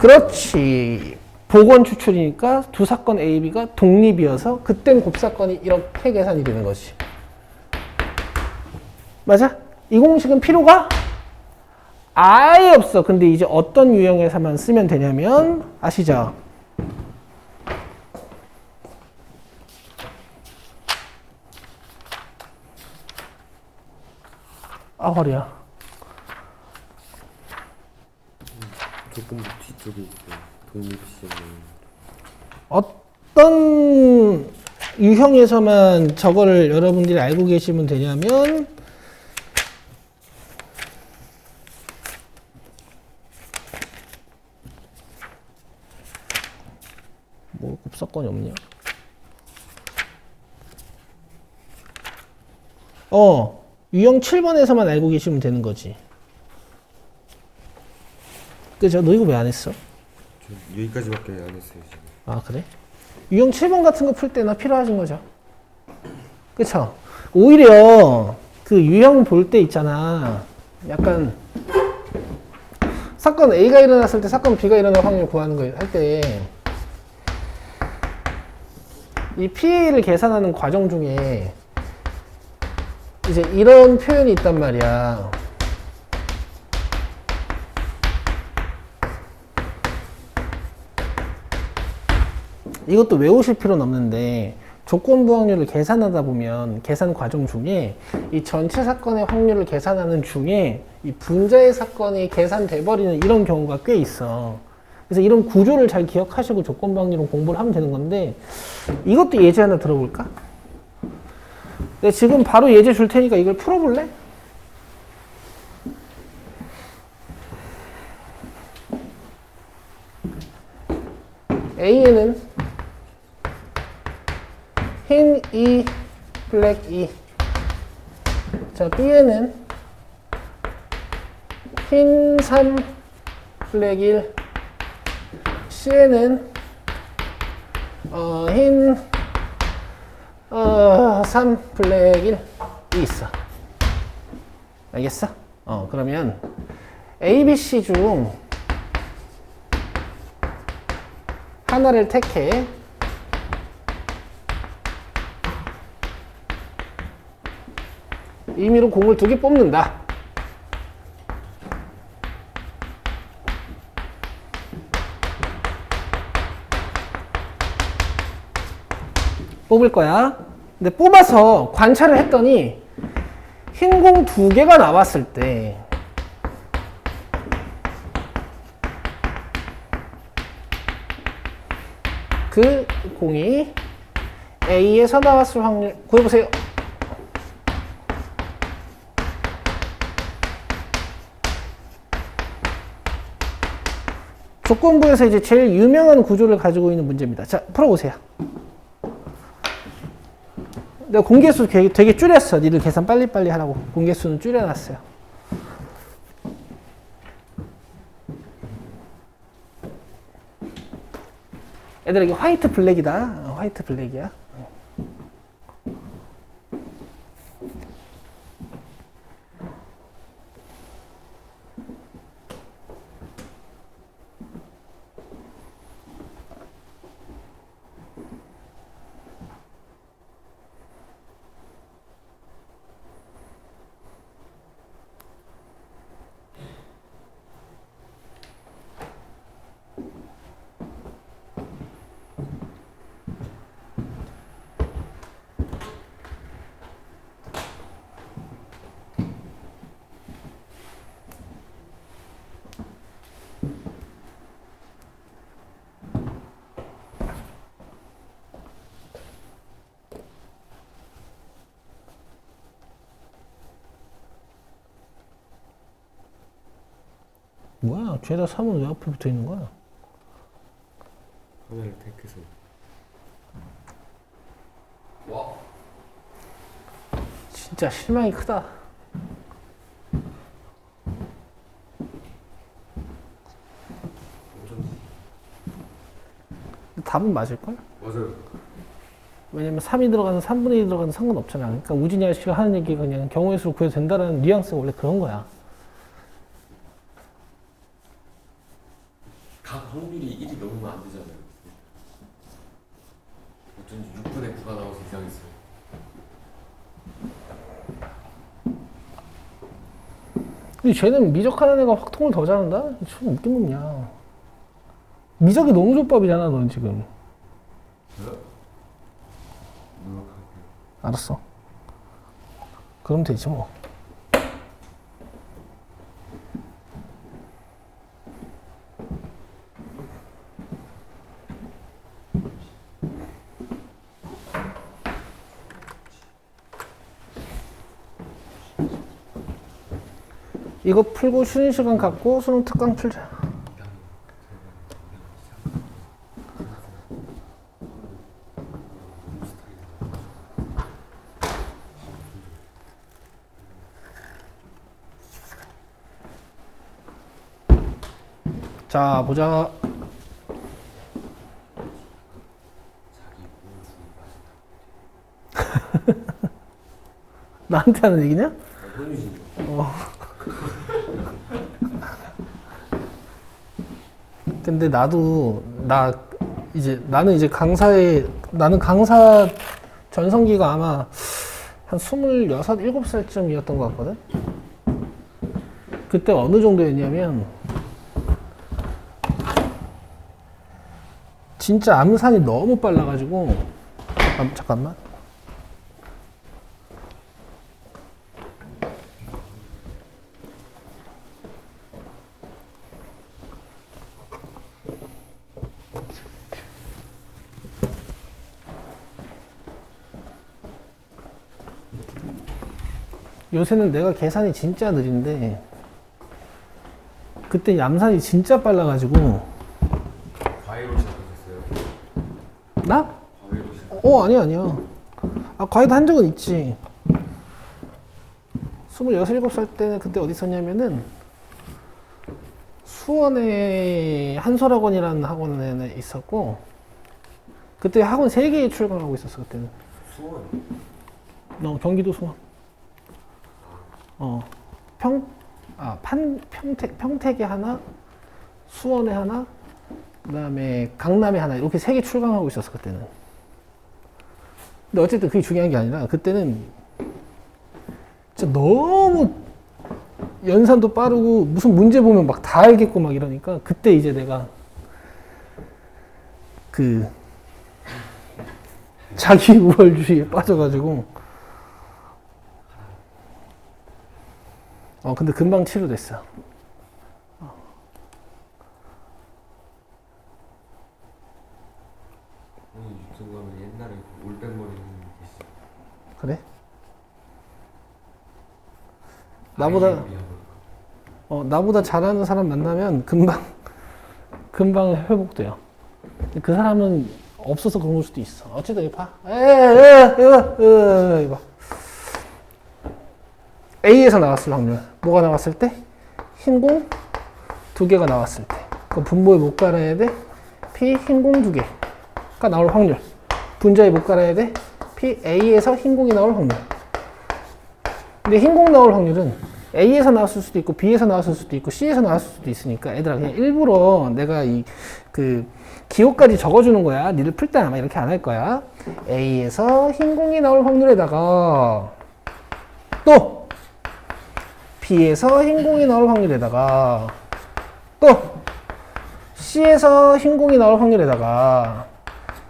그렇지. 복원 추출이니까 두 사건 A, B가 독립이어서 그땐 곱사건이 이렇게 계산이 되는 거지. 맞아? 이 공식은 필요가 아예 없어. 근데 이제 어떤 유형에서만 쓰면 되냐면 아시죠? 아 허리야. 조금 더 뒤쪽에 있어요. 독립시는. 어떤 유형에서만 저거를 여러분들이 알고 계시면 되냐면 뭐 곱사건이 없냐? 유형 7번에서만 알고 계시면 되는 거지. 그죠? 너 이거 왜 안 했어? 저 여기까지밖에 안 했어요 지금. 아 그래? 유형 7번 같은 거 풀 때나 필요하신 거죠. 그쵸? 오히려 그 유형 볼 때 있잖아. 약간 사건 A가 일어났을 때 사건 B가 일어날 확률 구하는 거 할 때 이 PA를 계산하는 과정 중에 이제 이런 표현이 있단 말이야. 이것도 외우실 필요는 없는데 조건부 확률을 계산하다 보면 계산 과정 중에 이 전체 사건의 확률을 계산하는 중에 이 분자의 사건이 계산돼 버리는 이런 경우가 꽤 있어. 그래서 이런 구조를 잘 기억하시고 조건부 확률은 공부를 하면 되는 건데 이것도 예제 하나 들어볼까? 내가 지금 바로 예제 줄 테니까 이걸 풀어볼래? A에는 흰 2, 블랙 2. 자, B에는 흰 3, 블랙 1. C에는 흰 3, 블랙 1이 있어. 알겠어? 그러면 A, B, C 중 하나를 택해. 임의로 공을 2개 뽑는다. 뽑을 거야. 근데 뽑아서 관찰을 했더니 흰 공 2개가 나왔을 때 그 공이 A에서 나왔을 확률 구해보세요. 조건부에서 이제 제일 유명한 구조를 가지고 있는 문제입니다. 자, 풀어보세요. 내가 공개수 되게 줄였어. 니들 계산 빨리빨리 하라고. 공개수는 줄여놨어요. 얘들아, 이게 화이트 블랙이다. 화이트 블랙이야. 죄다 3은 왜 앞에 붙어 있는 거야? 하나를 택해서. 와. 진짜 실망이 크다. 답은 맞을걸? 맞아요. 왜냐면 3이 들어가는 3분의 1이 들어가는 상관없잖아. 그러니까 우진이 아저씨가 하는 얘기가 그냥 경우의 수로 구해도 된다는 뉘앙스가 원래 그런 거야. 각 확률이 1이 넘으면 안 되잖아요. 어쩐지 6분의 9가 나와서 이상했어요. 근데 쟤는 미적하는 애가 확통을 더 잘한다? 좀 웃긴 놈이야. 미적이 너무 족밥이잖아, 넌 지금. 노력할게요. 알았어. 그럼 되지 뭐. 이거 풀고 쉬는 시간 갖고 수능 특강 풀자. 자, 보자. 나한테 하는 얘기냐? 근데 나는 이제 나는 강사 전성기가 아마 한 26, 7살쯤이었던 것 같거든? 그때 어느 정도였냐면, 진짜 암산이 너무 빨라가지고, 잠깐만. 요새는 내가 계산이 진짜 느린데 그때 얌산이 진짜 빨라가지고. 과외로 시작하셨어요? 나? 과외로 시작. 아니야. 과외도 한 적은 있지. 26, 7살 때는 그때 어디 있었냐면은 수원에 한솔학원이라는 학원에 있었고, 그때 학원 3개에 출강하고 있었어. 그때는 수원. 경기도 수원. 평택에 하나, 수원에 하나, 그 다음에 강남에 하나, 이렇게 3개 출강하고 있었어, 그때는. 근데 어쨌든 그게 중요한 게 아니라, 그때는 진짜 너무 연산도 빠르고, 무슨 문제 보면 막 다 알겠고 막 이러니까, 그때 이제 내가 자기 우월주의에 빠져가지고, 근데 금방 치료됐어. 유튜브 가면 옛날에 올백머리 하는 게 있어. 그래? 나보다 잘하는 사람 만나면 금방 회복돼요. 근데 그 사람은 없어서 그런 걸 수도 있어. 어쨌든 이거 봐. 이거 봐. A에서 나왔을 확률. 뭐가 나왔을 때? 흰공 2개가 나왔을 때. 그럼 분모에 못 갈아야 돼? P 흰공 2개가 나올 확률. 분자에 못 갈아야 돼? P A에서 흰공이 나올 확률. 근데 흰공 나올 확률은 A에서 나왔을 수도 있고 B에서 나왔을 수도 있고 C에서 나왔을 수도 있으니까 애들아 그냥 일부러 내가 기호까지 적어주는 거야. 니들 풀 때 아마 이렇게 안 할 거야. A에서 흰공이 나올 확률에다가 또 B에서 흰공이 나올 확률에다가 또 C에서 흰공이 나올 확률에다가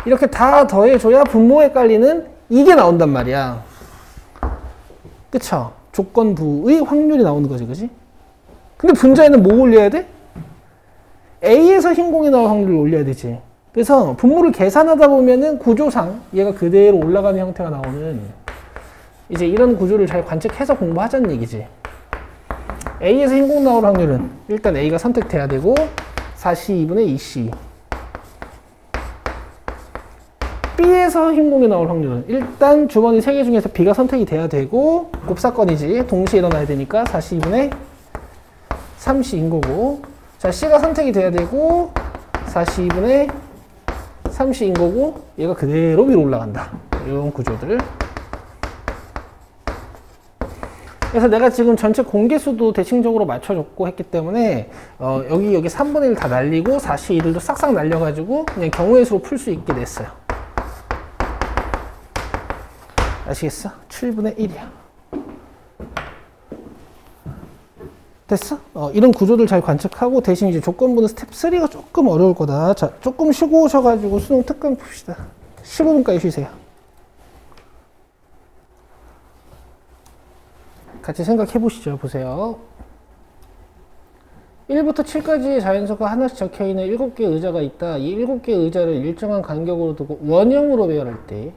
이렇게 다 더해줘야 분모에 깔리는 이게 나온단 말이야. 그쵸? 조건부의 확률이 나오는 거지, 그지? 근데 분자에는 뭐 올려야 돼? A에서 흰공이 나올 확률을 올려야 되지. 그래서 분모를 계산하다 보면은 구조상 얘가 그대로 올라가는 형태가 나오는, 이제 이런 구조를 잘 관측해서 공부하자는 얘기지. A에서 흰공 나올 확률은 일단 A가 선택돼야 되고 4C 2분의 2C. B에서 흰공이 나올 확률은 일단 주머니 3개 중에서 B가 선택이 돼야 되고 곱사건이지 동시에 일어나야 되니까 4C 2분의 3C인 거고, 자 C가 선택이 돼야 되고 4C 2분의 3C인 거고, 얘가 그대로 위로 올라간다. 이런 구조들. 그래서 내가 지금 전체 공개수도 대칭적으로 맞춰줬고 했기 때문에 여기 3분의 1 다 날리고 4C 1도 싹싹 날려가지고 그냥 경우의 수로 풀 수 있게 됐어요. 아시겠어? 7분의 1이야. 됐어? 이런 구조들 잘 관측하고, 대신 이제 조건부는 스텝 3가 조금 어려울 거다. 자, 조금 쉬고 오셔가지고 수능 특강 풉시다. 15분까지 쉬세요. 같이 생각해 보시죠. 보세요. 1부터 7까지의 자연수가 하나씩 적혀있는 7개의 의자가 있다. 이 7개의 의자를 일정한 간격으로 두고 원형으로 배열할 때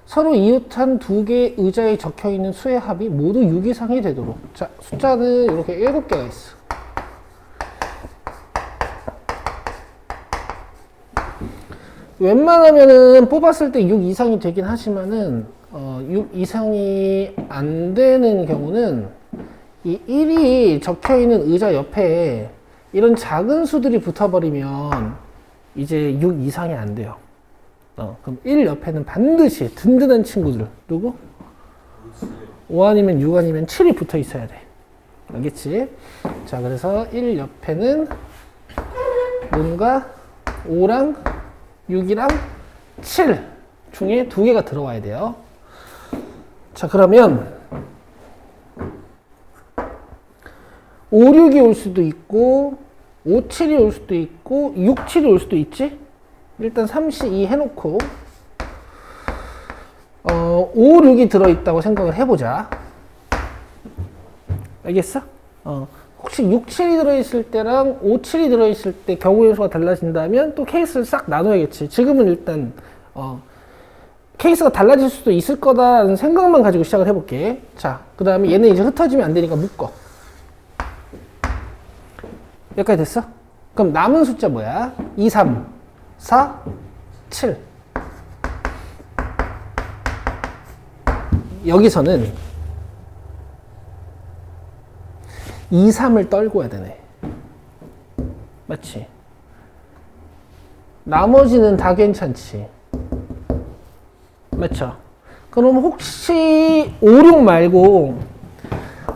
서로 이웃한 2개의 의자에 적혀있는 수의 합이 모두 6 이상이 되도록. 자, 숫자는 이렇게 7개가 있어. 웬만하면은 뽑았을 때 6 이상이 되긴 하지만은 6 이상이 안 되는 경우는 이 1이 적혀 있는 의자 옆에 이런 작은 수들이 붙어버리면 이제 6 이상이 안 돼요. 그럼 1 옆에는 반드시 든든한 친구들. 누구? 5 아니면 6 아니면 7이 붙어 있어야 돼. 알겠지? 자, 그래서 1 옆에는 뭔가 5랑 6이랑 7 중에 2개가 들어와야 돼요. 자, 그러면 5, 6이 올 수도 있고 5, 7이 올 수도 있고 6, 7이 올 수도 있지? 일단 3C2 해놓고 5, 6이 들어있다고 생각을 해보자. 알겠어? 혹시 6, 7이 들어있을 때랑 5, 7이 들어있을 때 경우의 수가 달라진다면 또 케이스를 싹 나눠야겠지. 지금은 일단 케이스가 달라질 수도 있을 거다라는 생각만 가지고 시작을 해볼게. 자, 그 다음에 얘는 이제 흩어지면 안 되니까 묶어. 여기까지 됐어? 그럼 남은 숫자 뭐야? 2, 3, 4, 7. 여기서는 2, 3을 떨궈야 되네. 맞지? 나머지는 다 괜찮지. 맞죠? 그럼 혹시 5, 6 말고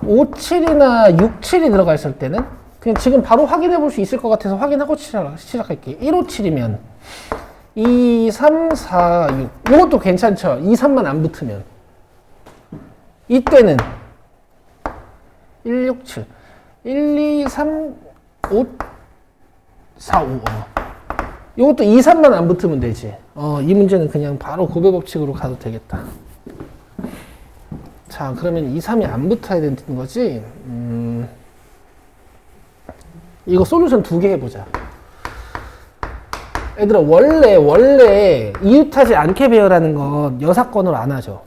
5, 7이나 6, 7이 들어가 있을 때는 그냥 지금 바로 확인해 볼 수 있을 것 같아서 확인하고 시작할게. 1, 5, 7이면 2, 3, 4, 6. 이것도 괜찮죠? 2, 3만 안 붙으면. 이때는 1, 6, 7. 1, 2, 3, 5, 4, 5. 이것도 2, 3만 안 붙으면 되지. 이 문제는 그냥 바로 고배 법칙으로 가도 되겠다. 자, 그러면 2, 3이 안 붙어야 되는 거지? 이거 솔루션 2개 해보자. 얘들아, 원래 이웃하지 않게 배열하는 건 여사건으로 안 하죠.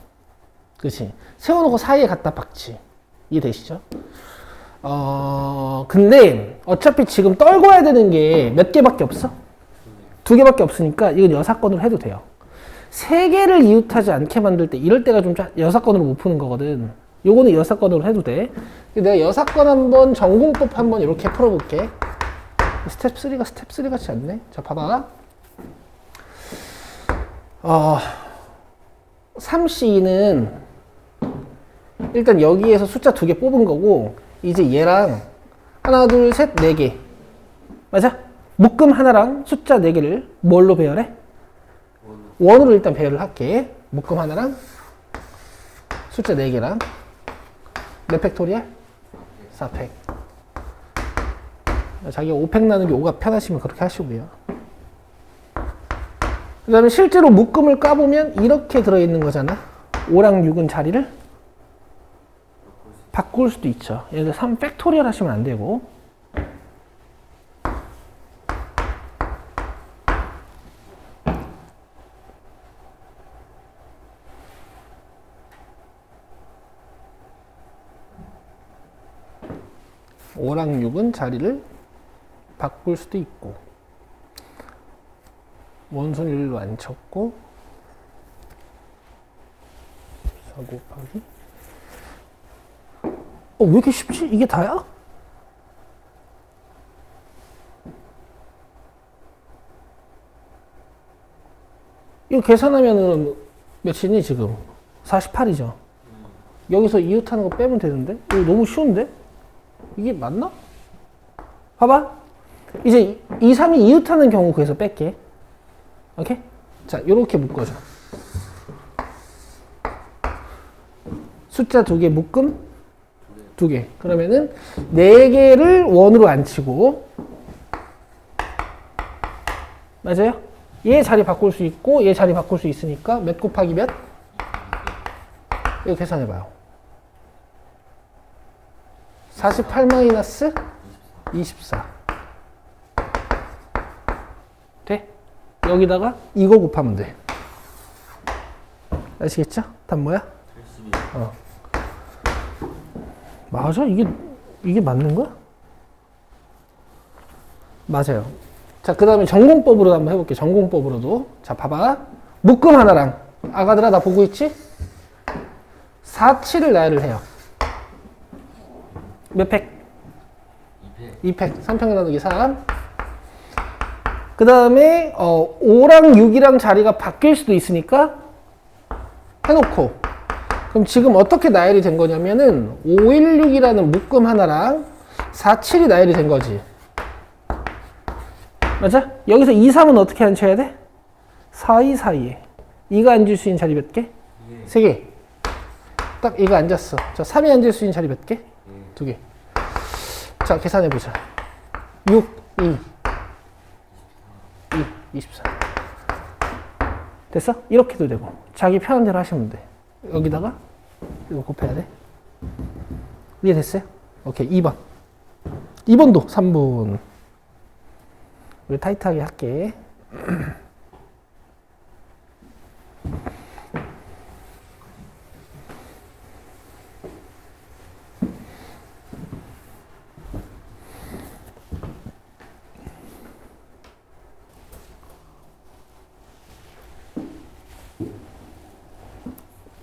그치? 세워놓고 사이에 갖다 박지. 이해되시죠? 근데 어차피 지금 떨궈야 되는 게 몇 개밖에 없어? 2개밖에 없으니까 이건 여사건으로 해도 돼요. 3개를 이웃하지 않게 만들 때 이럴 때가 좀 여사건으로 못 푸는 거거든. 요거는 여사건으로 해도 돼. 내가 여사건 한번, 전공법 한번 이렇게 풀어볼게. 스텝 3가 스텝 3 같지 않네? 자, 봐봐. 3C는 일단 여기에서 숫자 2개 뽑은 거고, 이제 얘랑 하나, 둘, 셋, 4개. 맞아? 묶음 하나랑 숫자 4개를 뭘로 배열해? 원으로 일단 배열을 할게. 묶음 하나랑 숫자 4개랑 몇 팩토리얼? 4팩. 자기가 5팩 나는 게 5가 편하시면 그렇게 하시고요. 그 다음에 실제로 묶음을 까보면 이렇게 들어있는 거잖아. 5랑 6은 자리를 바꿀 수도 있죠. 예를 들어 3 팩토리얼 하시면 안 되고. 5랑 6은 자리를 바꿀 수도 있고 원순위로 안 쳤고 4 곱하기 왜 이렇게 쉽지? 이게 다야? 이거 계산하면은 몇이니 지금? 48이죠. 여기서 이웃하는 거 빼면 되는데? 이거 너무 쉬운데? 이게 맞나? 봐봐. 이제 2, 3이 이웃하는 경우 그래서 뺄게. 오케이? 자, 요렇게 묶어줘. 숫자 2개 묶음 2개. 그러면은 4개를 원으로 안 치고 맞아요? 얘 자리 바꿀 수 있고 얘 자리 바꿀 수 있으니까 몇 곱하기 몇? 이거 계산해봐요. 48 마이너스 24 돼? 여기다가 이거 곱하면 돼. 아시겠죠? 답 뭐야? 82. 맞아? 이게 맞는 거야? 맞아요. 자, 그 다음에 전공법으로 한번 해볼게. 전공법으로도. 자, 봐봐. 묶음 하나랑. 아가들아, 나 보고 있지? 4, 7을 나열을 해요. 몇 팩? 2팩. 3팩 나누기 3. 그 다음에 5랑 6이랑 자리가 바뀔 수도 있으니까 해놓고. 그럼 지금 어떻게 나열이 된 거냐면은 516이라는 묶음 하나랑 4, 7이 나열이 된 거지. 맞아? 여기서 2, 3은 어떻게 앉혀야 돼? 4, 2 사이에. 2가 앉을 수 있는 자리 몇 개? 3개. 딱 2가 앉았어. 자, 3이 앉을 수 있는 자리 몇 개? 2개. 자, 계산해보자. 6, 24. 됐어? 이렇게도 되고. 자기 편한 대로 하시면 돼. 여기다가 이거 곱해야 돼. 이해됐어요? 오케이. 2번. 2번도 3분. 우리 타이트하게 할게.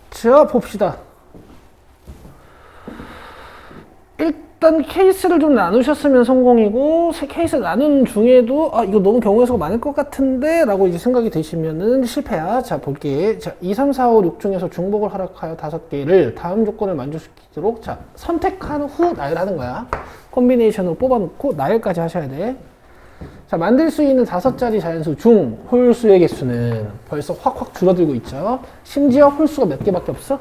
자, 봅시다. 일단 케이스를 좀 나누셨으면 성공이고, 케이스 나눈 중에도 이거 너무 경우의 수가 많을 것 같은데 라고 이제 생각이 되시면은 실패야. 자, 볼게. 자, 2, 3, 4, 5, 6 중에서 중복을 허락하여 5개를 다음 조건을 만족시키도록 자, 선택한 후 나열하는 거야. 콤비네이션으로 뽑아놓고 나열까지 하셔야 돼. 자, 만들 수 있는 5자리 자연수 중 홀수의 개수는 벌써 확확 줄어들고 있죠. 심지어 홀수가 몇 개밖에 없어?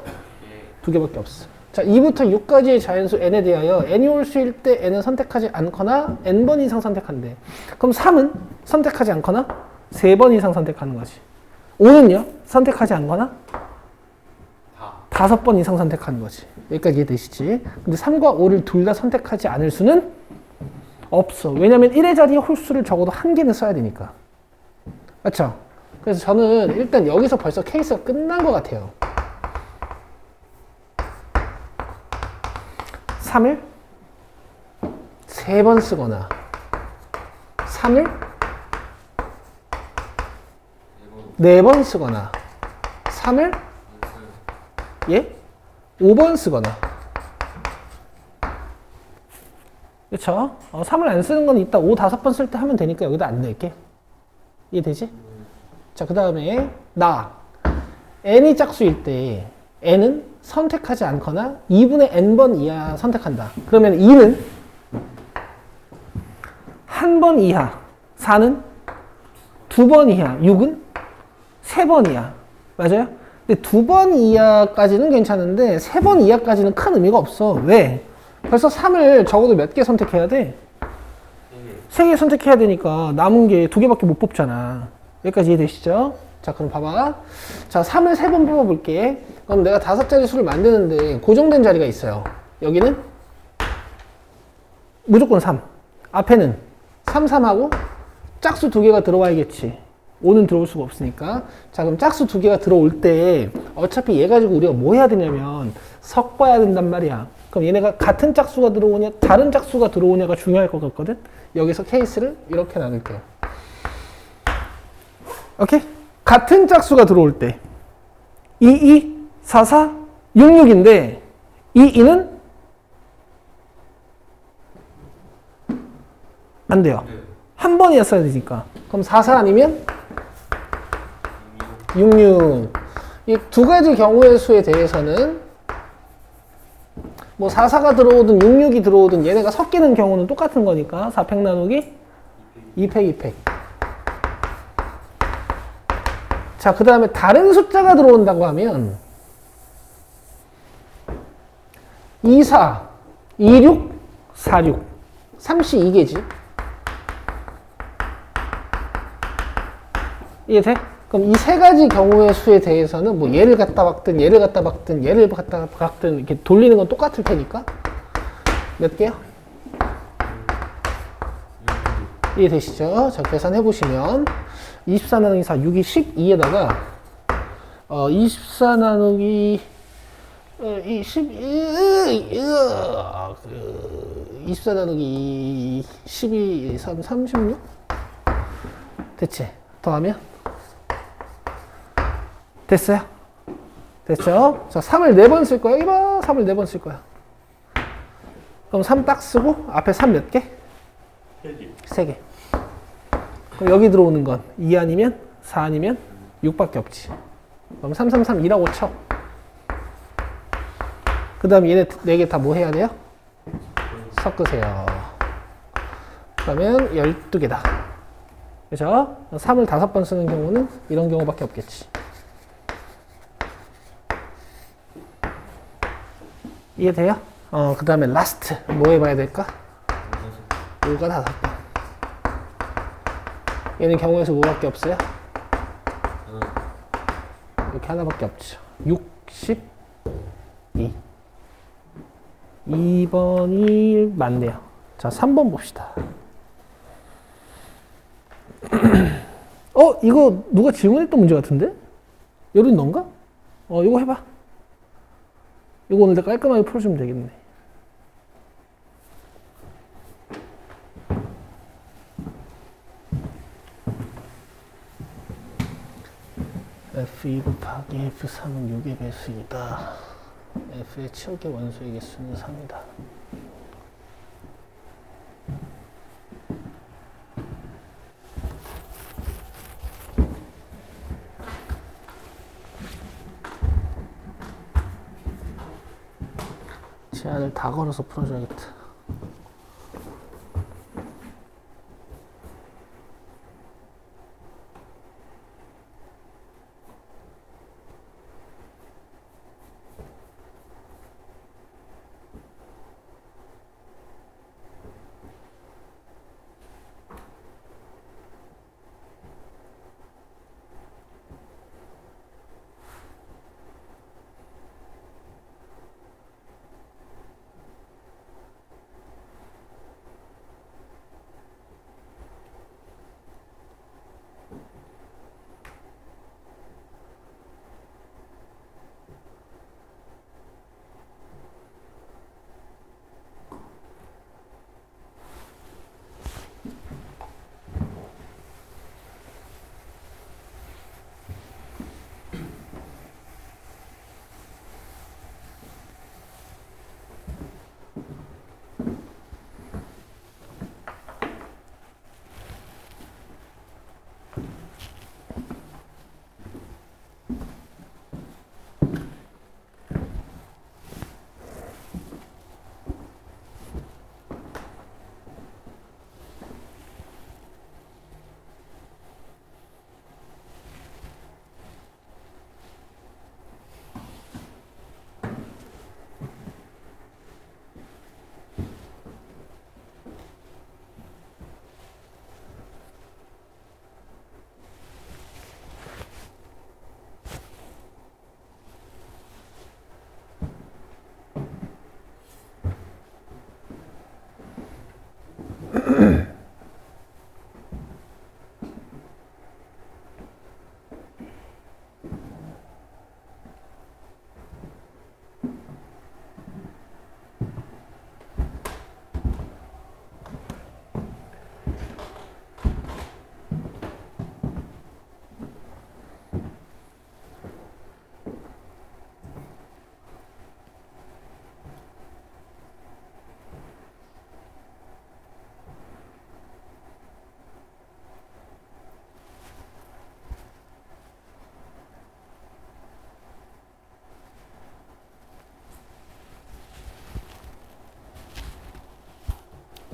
2개밖에 없어. 자, 2부터 6까지의 자연수 n에 대하여 n이 홀수일 때 n은 선택하지 않거나 n번 이상 선택한대. 그럼 3은 선택하지 않거나 3번 이상 선택하는 거지. 5는요? 선택하지 않거나 5번 이상 선택하는 거지. 여기까지 이해되시지? 근데 3과 5를 둘 다 선택하지 않을 수는 없어. 왜냐면 1의 자리에 홀수를 적어도 1개는 써야 되니까. 맞죠? 그래서 저는 일단 여기서 벌써 케이스가 끝난 것 같아요. 3을 3번 쓰거나 3을 4번 쓰거나 3을 5번 쓰거나. 그쵸? 3을 안 쓰는 건 이따 5, 5번 쓸 때 하면 되니까 여기다 안 넣을게. 이해되지? 자, 그 다음에 n이 짝수일 때 n은 선택하지 않거나 2분의 n번 이하 선택한다. 그러면 2는 1번 이하, 4는 2번 이하, 6은 3번 이하. 맞아요? 근데 2번 이하까지는 괜찮은데 3번 이하까지는 큰 의미가 없어. 왜? 벌써 3을 적어도 몇 개 선택해야 돼? 3개 선택해야 되니까 남은 게 2개밖에 못 뽑잖아. 여기까지 이해되시죠? 자, 그럼 봐봐. 자, 3을 3번 뽑아볼게. 그럼 내가 5자리 수를 만드는데 고정된 자리가 있어요. 여기는 무조건 3. 앞에는 3, 3하고 짝수 2개가 들어와야겠지. 5는 들어올 수가 없으니까. 자, 그럼 짝수 2개가 들어올 때 어차피 얘 가지고 우리가 뭐 해야 되냐면 섞어야 된단 말이야. 그럼 얘네가 같은 짝수가 들어오냐 다른 짝수가 들어오냐가 중요할 것 같거든. 여기서 케이스를 이렇게 나눌게요. 오케이? 같은 짝수가 들어올 때 22, 44, 66인데 22는 안 돼요. 한 번이었어야 되니까. 그럼 44 아니면 66. 이 두 가지 경우의 수에 대해서는 뭐 44가 들어오든 66이 들어오든 얘네가 섞이는 경우는 똑같은 거니까 4팩 나누기 2팩 2팩. 자, 그 다음에 다른 숫자가 들어온다고 하면 24, 26, 46 32개지. 이해돼? 그럼 이 세 가지 경우의 수에 대해서는 뭐 얘를 갖다 박든 얘를 갖다 박든 얘를 갖다 박든 이렇게 돌리는 건 똑같을 테니까 몇 개요? 이해되시죠? 자, 계산해 보시면 24 나누기 4, 6이 12에다가 24 나누기 24 나누기 12, 3, 36? 됐지? 더하면? 됐어요? 됐죠? 자, 3을 4번 쓸 거야. 이봐, 3을 4번 쓸 거야. 그럼 3 딱 쓰고 앞에 3 몇 개? 3개. 3개. 그럼 여기 들어오는 건 2 아니면 4 아니면 6밖에 없지. 그럼 3, 3, 3, 2라고 쳐. 그 다음에 얘네 4개 다 뭐 해야 돼요? 섞으세요. 그러면 12개다. 그죠? 3을 5번 쓰는 경우는 이런 경우밖에 없겠지. 이해돼요? 그 다음에 라스트 뭐 해봐야 될까? 5가 5번. 얘는 경우에서 뭐밖에 없어요? 이렇게 하나밖에 없죠. 62. 2번이 맞네요. 자, 3번 봅시다. 이거 누가 질문했던 문제 같은데? 여린 넌가? 이거 해봐. 이거 오늘 깔끔하게 풀어주면 되겠네. F2 곱하기 F3은 6의 배수이다. F의 치역의 원소의 개수는 3이다. 제안을 다 걸어서 풀어줘야겠다.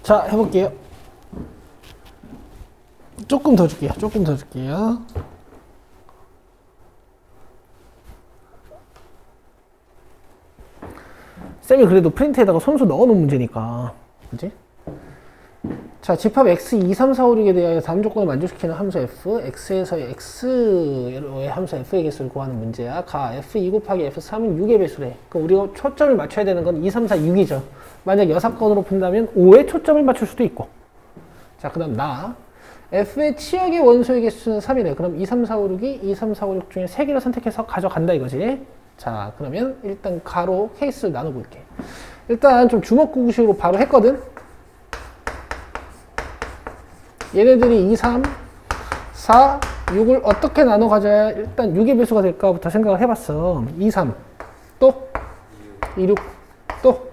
자, 해볼게요. 조금 더 줄게요. 조금 더 줄게요. 쌤이 그래도 프린트에다가 손수 넣어놓은 문제니까. 그치? 자, 집합 x 2, 3, 4, 5, 6에 대하여 다음 조건을 만족시키는 함수 f, x에서의 x의 함수 f의 개수를 구하는 문제야. 가 f 2 곱하기 f3은 6의 배수래. 그럼 우리가 초점을 맞춰야 되는 건 2, 3, 4, 6이죠. 만약 여사건으로 푼다면 5에 초점을 맞출 수도 있고. 자, 그 다음 나 f의 치역의 원소의 개수는 3이래. 그럼 2, 3, 4, 5, 6이 2, 3, 4, 5, 6 중에 3개를 선택해서 가져간다 이거지. 자, 그러면 일단 가로 케이스를 나눠볼게. 일단 좀 주먹구구식으로 바로 했거든. 얘네들이 2, 3, 4, 6을 어떻게 나눠 가져야 일단 6의 배수가 될까부터 생각을 해봤어. 2, 3, 또 2, 6, 또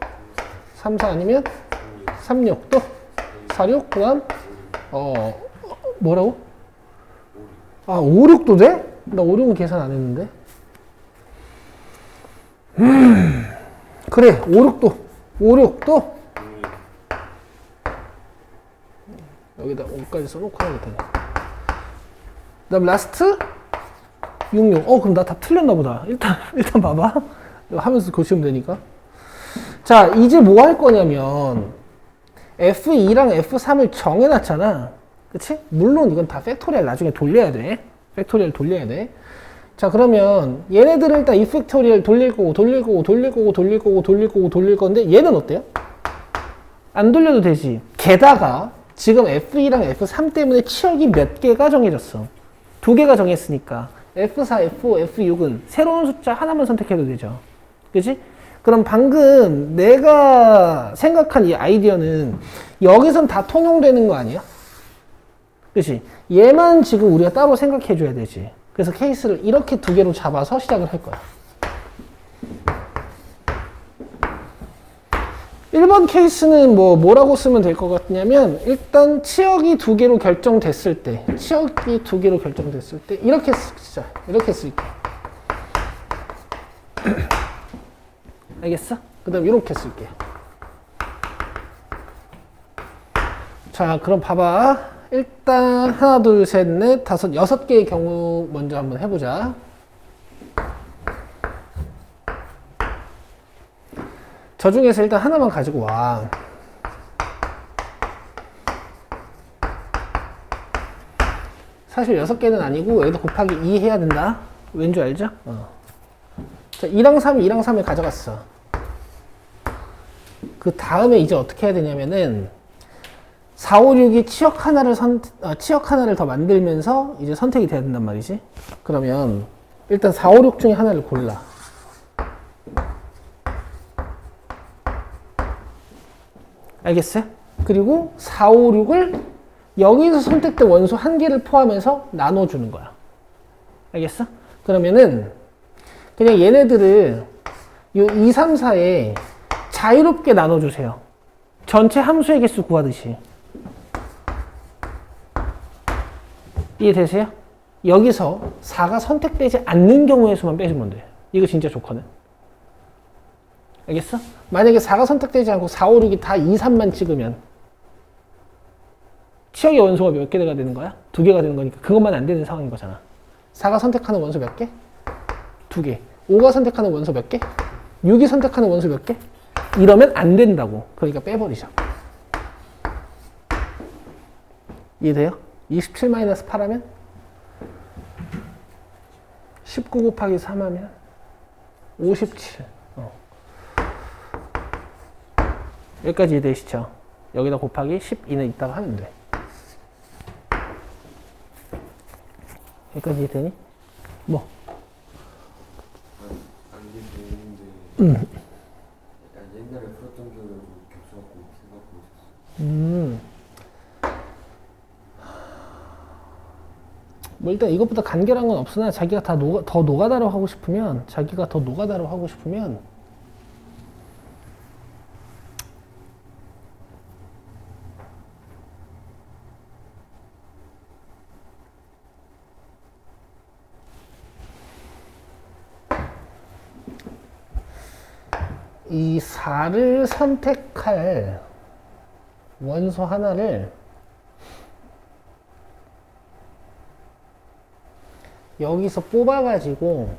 3, 4 아니면 3, 6, 또 4, 6, 그 다음 뭐라고? 아, 5, 6도 돼? 나 5, 6은 계산 안 했는데. 그래, 5, 6도 5, 6도 여기다 5까지 써놓고 하겠다. 그 다음 라스트 6, 6. 그럼 나 답 틀렸나 보다. 일단 봐봐. 이거 하면서 고치면 되니까. 자, 이제 뭐 할 거냐면 F2랑 F3을 정해놨잖아. 그치? 물론 이건 다 팩토리얼 나중에 돌려야 돼. 팩토리얼 돌려야 돼. 자, 그러면 얘네들을 일단 이 팩토리얼 돌릴 건데 얘는 어때요? 안 돌려도 되지. 게다가 지금 F2랑 F3 때문에 치역이 몇 개가 정해졌어. 2개가 정했으니까 F4, F5, F6은 새로운 숫자 하나만 선택해도 되죠. 그치? 그럼 방금 내가 생각한 이 아이디어는 여기선 다 통용되는 거 아니야? 그치? 얘만 지금 우리가 따로 생각해 줘야 되지. 그래서 케이스를 이렇게 2개로 잡아서 시작을 할 거야. 1번 케이스는 뭐라고 쓰면 될 것 같냐면 일단 치역이 2개로 결정됐을 때 이렇게 쓰자. 이렇게 쓸게. 알겠어? 그 다음 이렇게 쓸게요. 자, 그럼 봐봐. 일단 하나, 둘, 셋, 넷, 다섯, 6개의 경우 먼저 한번 해보자. 저 중에서 일단 하나만 가지고 와. 사실 6개는 아니고 여기다 곱하기 2 해야 된다. 왠 줄 알죠? 자, 2랑 3을 가져갔어. 그 다음에 이제 어떻게 해야 되냐면은 4, 5, 6이 치역 하나를 더 만들면서 이제 선택이 돼야 된단 말이지. 그러면 일단 4, 5, 6 중에 하나를 골라. 알겠어요? 그리고 4, 5, 6을 여기서 선택된 원소 한 개를 포함해서 나눠주는 거야. 알겠어? 그러면은 그냥 얘네들을 요 2, 3, 4에 자유롭게 나눠주세요. 전체 함수의 개수 구하듯이. 이해되세요? 여기서 4가 선택되지 않는 경우의 수만 빼주면 돼. 이거 진짜 좋거든. 알겠어? 만약에 4가 선택되지 않고 4, 5, 6이 다 2, 3만 찍으면 치역의 원소가 몇 개가 되는 거야? 2개가 되는 거니까 그것만 안 되는 상황인 거잖아. 4가 선택하는 원소 몇 개? 2개. 5가 선택하는 원소 몇 개? 6이 선택하는 원소 몇 개? 이러면 안 된다고. 그러니까 빼버리자. 이해돼요? 27-8 하면 19 곱하기 3 하면 57. 여기까지 이해되시죠? 여기다 곱하기 12는 이따가 하면 돼. 여기까지 이해되니? 뭐? 안 되는데. 약간 옛날에 풀었던 기억으로 겹쳐갖고 생각하고 있었어. 뭐 일단 이것보다 간결한 건 없으나 자기가 더 노가다로 하고 싶으면 이 4를 선택할 원소 하나를 여기서 뽑아가지고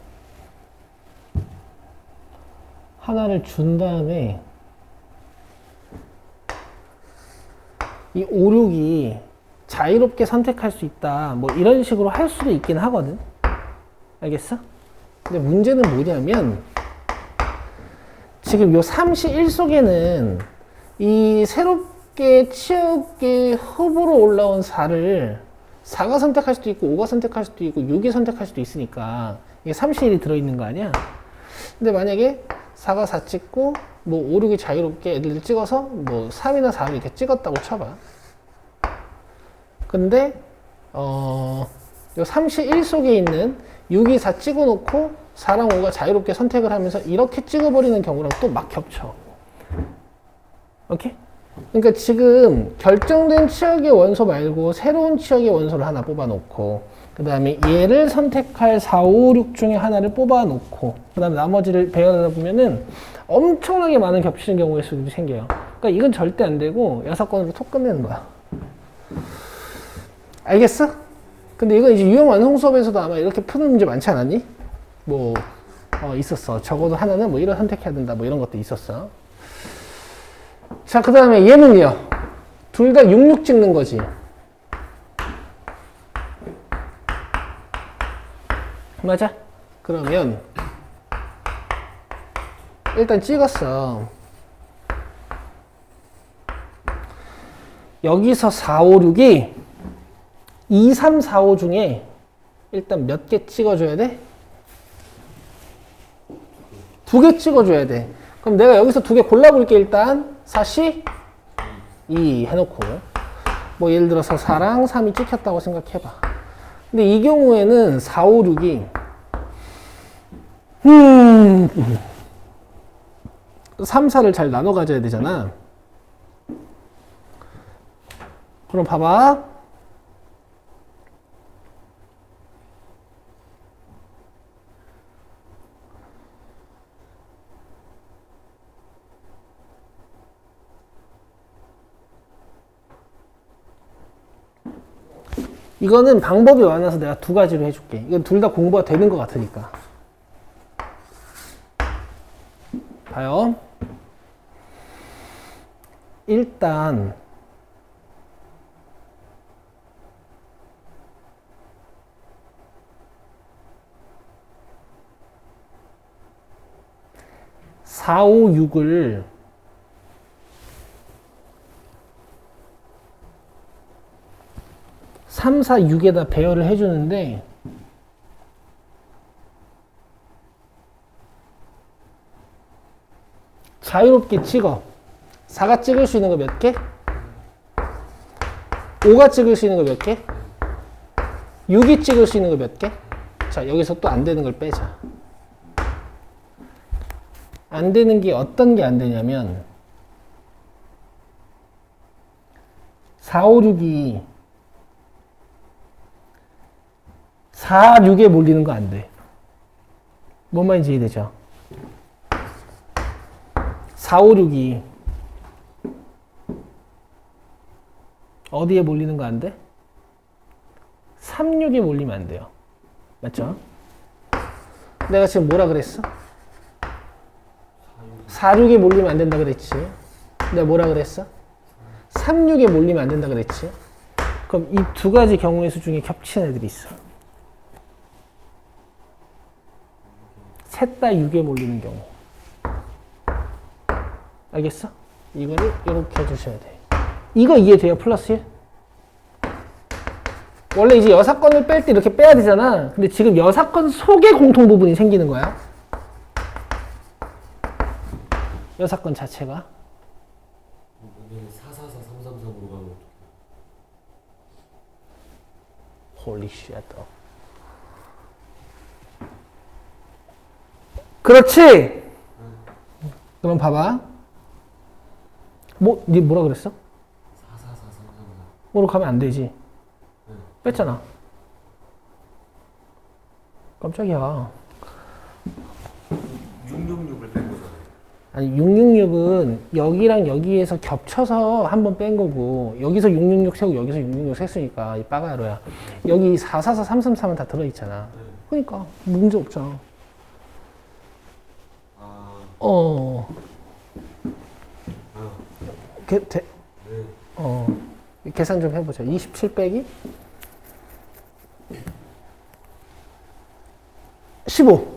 하나를 준 다음에 이 5, 6이 자유롭게 선택할 수 있다. 뭐 이런 식으로 할 수도 있긴 하거든. 알겠어? 근데 문제는 뭐냐면 지금 요 3시1 속에는 이 새롭게 치역의 흡으로 올라온 4를 4가 선택할 수도 있고 5가 선택할 수도 있고 6이 선택할 수도 있으니까 이게 3시1이 들어있는 거 아니야? 근데 만약에 4가 4 찍고 뭐 5, 6이 자유롭게 애들 찍어서 뭐 3이나 4를 이렇게 찍었다고 쳐봐. 근데 요 3시1 속에 있는 6이 4 찍어놓고 4랑 5가 자유롭게 선택을 하면서 이렇게 찍어버리는 경우랑 또 막 겹쳐. 오케이? 그러니까 지금 결정된 치역의 원소 말고 새로운 치역의 원소를 하나 뽑아놓고 그 다음에 얘를 선택할 4, 5, 6 중에 하나를 뽑아놓고 그 다음에 나머지를 배열하다 보면은 엄청나게 많은 겹치는 경우의 수도 생겨요. 그러니까 이건 절대 안 되고 6건으로 톡 끝내는 거야. 알겠어? 근데 이거 이제 유형 완성 수업에서도 아마 이렇게 푸는 문제 많지 않았니? 뭐 있었어. 적어도 하나는 뭐 이런 선택해야 된다. 뭐 이런 것도 있었어. 자, 그 다음에 얘는요. 둘 다 66 찍는 거지. 맞아? 그러면 일단 찍었어. 여기서 4, 5, 6이 2, 3, 4, 5 중에 일단 몇 개 찍어줘야 돼? 2개 찍어줘야 돼. 그럼 내가 여기서 2개 골라볼게. 일단 4시 2 해놓고 뭐 예를 들어서 4랑 3이 찍혔다고 생각해봐. 근데 이 경우에는 4, 5, 6이 3, 4를 잘 나눠 가져야 되잖아. 그럼 봐봐. 이거는 방법이 많아서 내가 2가지로 해줄게. 이건 둘 다 공부가 되는 것 같으니까. 봐요. 일단 (4, 5, 6을) 3, 4, 6에다 배열을 해주는데 자유롭게 찍어. 4가 찍을 수 있는 거 몇 개? 5가 찍을 수 있는 거 몇 개? 6이 찍을 수 있는 거 몇 개? 자, 여기서 또 안 되는 걸 빼자. 안 되는 게 어떤 게 안 되냐면 4, 5, 6이 4, 6에 몰리는 거 안 돼. 뭔 말인지 이해되죠? 4, 5, 6이 어디에 몰리는 거 안 돼? 3, 6에 몰리면 안 돼요. 맞죠? 내가 지금 뭐라 그랬어? 4, 6에 몰리면 안 된다 그랬지. 내가 뭐라 그랬어? 3, 6에 몰리면 안 된다 그랬지. 그럼 이 2가지 경우의 수 중에 겹치는 애들이 있어. 셋 다 6에 몰리는 경우. 알겠어? 이거를 이렇게 해주셔야 돼. 이거 이해돼요? 플러스 1? 원래 이제 6건을 뺄 때 이렇게 빼야 되잖아. 근데 지금 6건 속에 공통 부분이 생기는 거야. 6건 자체가. 여기는 4, 4, 4, 3, 3, 3으로 가면 어떡해? Holy shit. 그렇지! 그럼 봐봐. 니 뭐라 그랬어? 4, 4, 4, 3, 3, 4. 뭐로 가면 안 되지. 뺐잖아. 깜짝이야. 666을 뺀 거잖아요. 아니 666은 여기랑 여기에서 겹쳐서 한 번 뺀 거고 여기서 666 세고 여기서 666 셌으니까 이 빠가로야. 여기 444, 333은 다 들어있잖아. 네. 그러니까 문제 없잖아. 아, 어. 아, 돼? 네. 계산 좀 해보자. 27 빼기 15.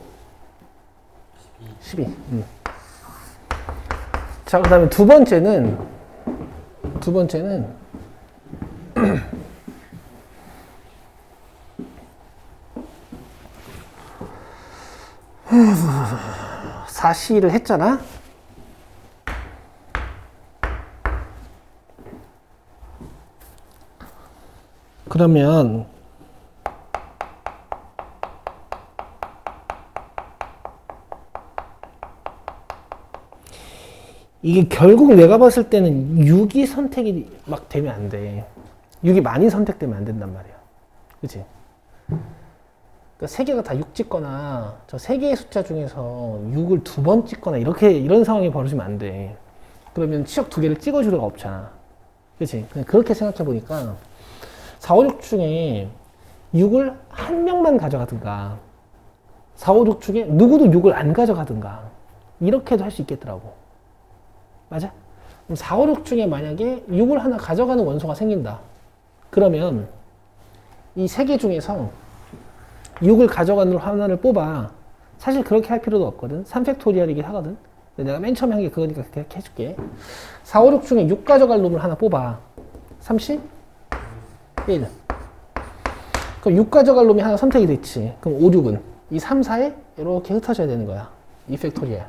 12. 자, 그 다음에 두 번째는 사시를 했잖아. 그러면 이게 결국 내가 봤을 때는 6이 선택이 막 되면 안 돼. 6이 많이 선택되면 안 된단 말이야. 그치? 그러니까 세 개가 다 6 찍거나 저 세 개의 숫자 중에서 6을 두 번 찍거나 이런 상황이 벌어지면 안 돼. 그러면 치역 두 개를 찍어줄 수가 없잖아. 그치? 그냥 그렇게 생각해 보니까 4, 5, 6 중에 6을 한 명만 가져가든가 4, 5, 6 중에 누구도 6을 안 가져가든가 이렇게도 할 수 있겠더라고. 맞아? 그럼 4, 5, 6 중에 만약에 6을 하나 가져가는 원소가 생긴다. 그러면 이 세 개 중에서 6을 가져가는 놈 하나를 뽑아. 사실 그렇게 할 필요도 없거든. 3팩토리얼이긴 하거든. 근데 내가 맨 처음에 한 게 그거니까 그렇게 해줄게. 4, 5, 6 중에 6 가져갈 놈을 하나 뽑아. 31. 그럼 6 가져갈 놈이 하나 선택이 됐지. 그럼 5, 6은 이 3, 4에 이렇게 흩어져야 되는 거야. 2팩토리얼.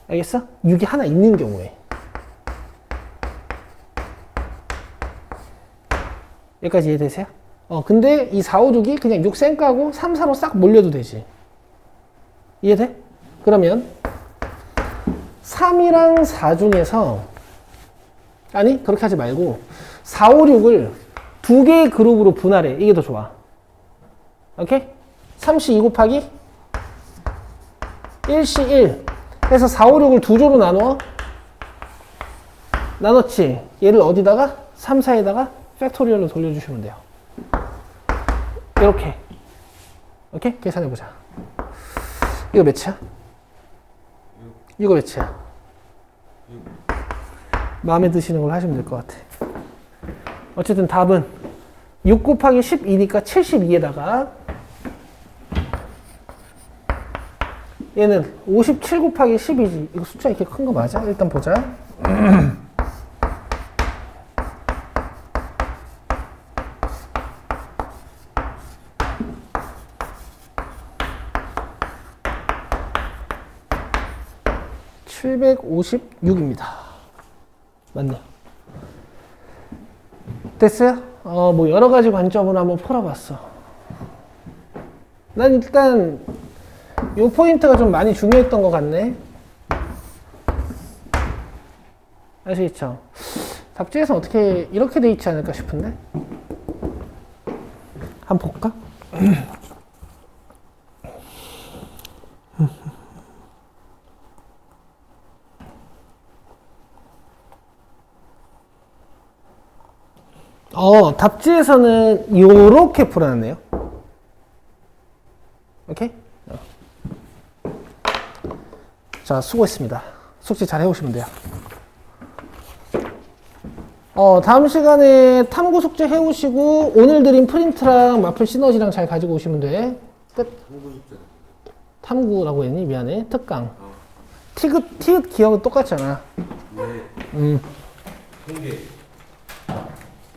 알겠어? 6이 하나 있는 경우에. 여기까지 이해되세요? 근데 이 4, 5, 6이 그냥 6 쌩까고 3, 4로 싹 몰려도 되지. 이해돼? 그러면 3이랑 4 중에서 아니 그렇게 하지 말고 4, 5, 6을 두 개의 그룹으로 분할해. 이게 더 좋아. 오케이? 3시 2 곱하기 1시 1 해서 4, 5, 6을 두 조로 나눴지. 얘를 어디다가? 3, 4에다가 팩토리얼로 돌려주시면 돼요. 이렇게. 오케이? 계산해보자. 이거 몇이야? 이거 몇이야? 마음에 드시는 걸 하시면 될 것 같아. 어쨌든 답은 6 곱하기 12니까 72에다가 얘는 57 곱하기 12지. 이거 숫자 이렇게 큰 거 맞아? 일단 보자. 756입니다. 맞네요. 됐어요? 뭐 여러 가지 관점으로 한번 풀어봤어. 난 일단 요 포인트가 좀 많이 중요했던 것 같네. 아시겠죠? 답지에서 어떻게 이렇게 돼 있지 않을까 싶은데? 한번 볼까? 답지에서는 요렇게 풀어놨네요. 오케이? 자, 수고했습니다. 숙제 잘 해오시면 돼요. 다음 시간에 탐구 숙제 해오시고, 오늘 드린 프린트랑 마플 시너지랑 잘 가지고 오시면 돼. 끝. 탐구라고 했니? 미안해. 특강. 티읕 기억은 똑같잖아. 네. 통계.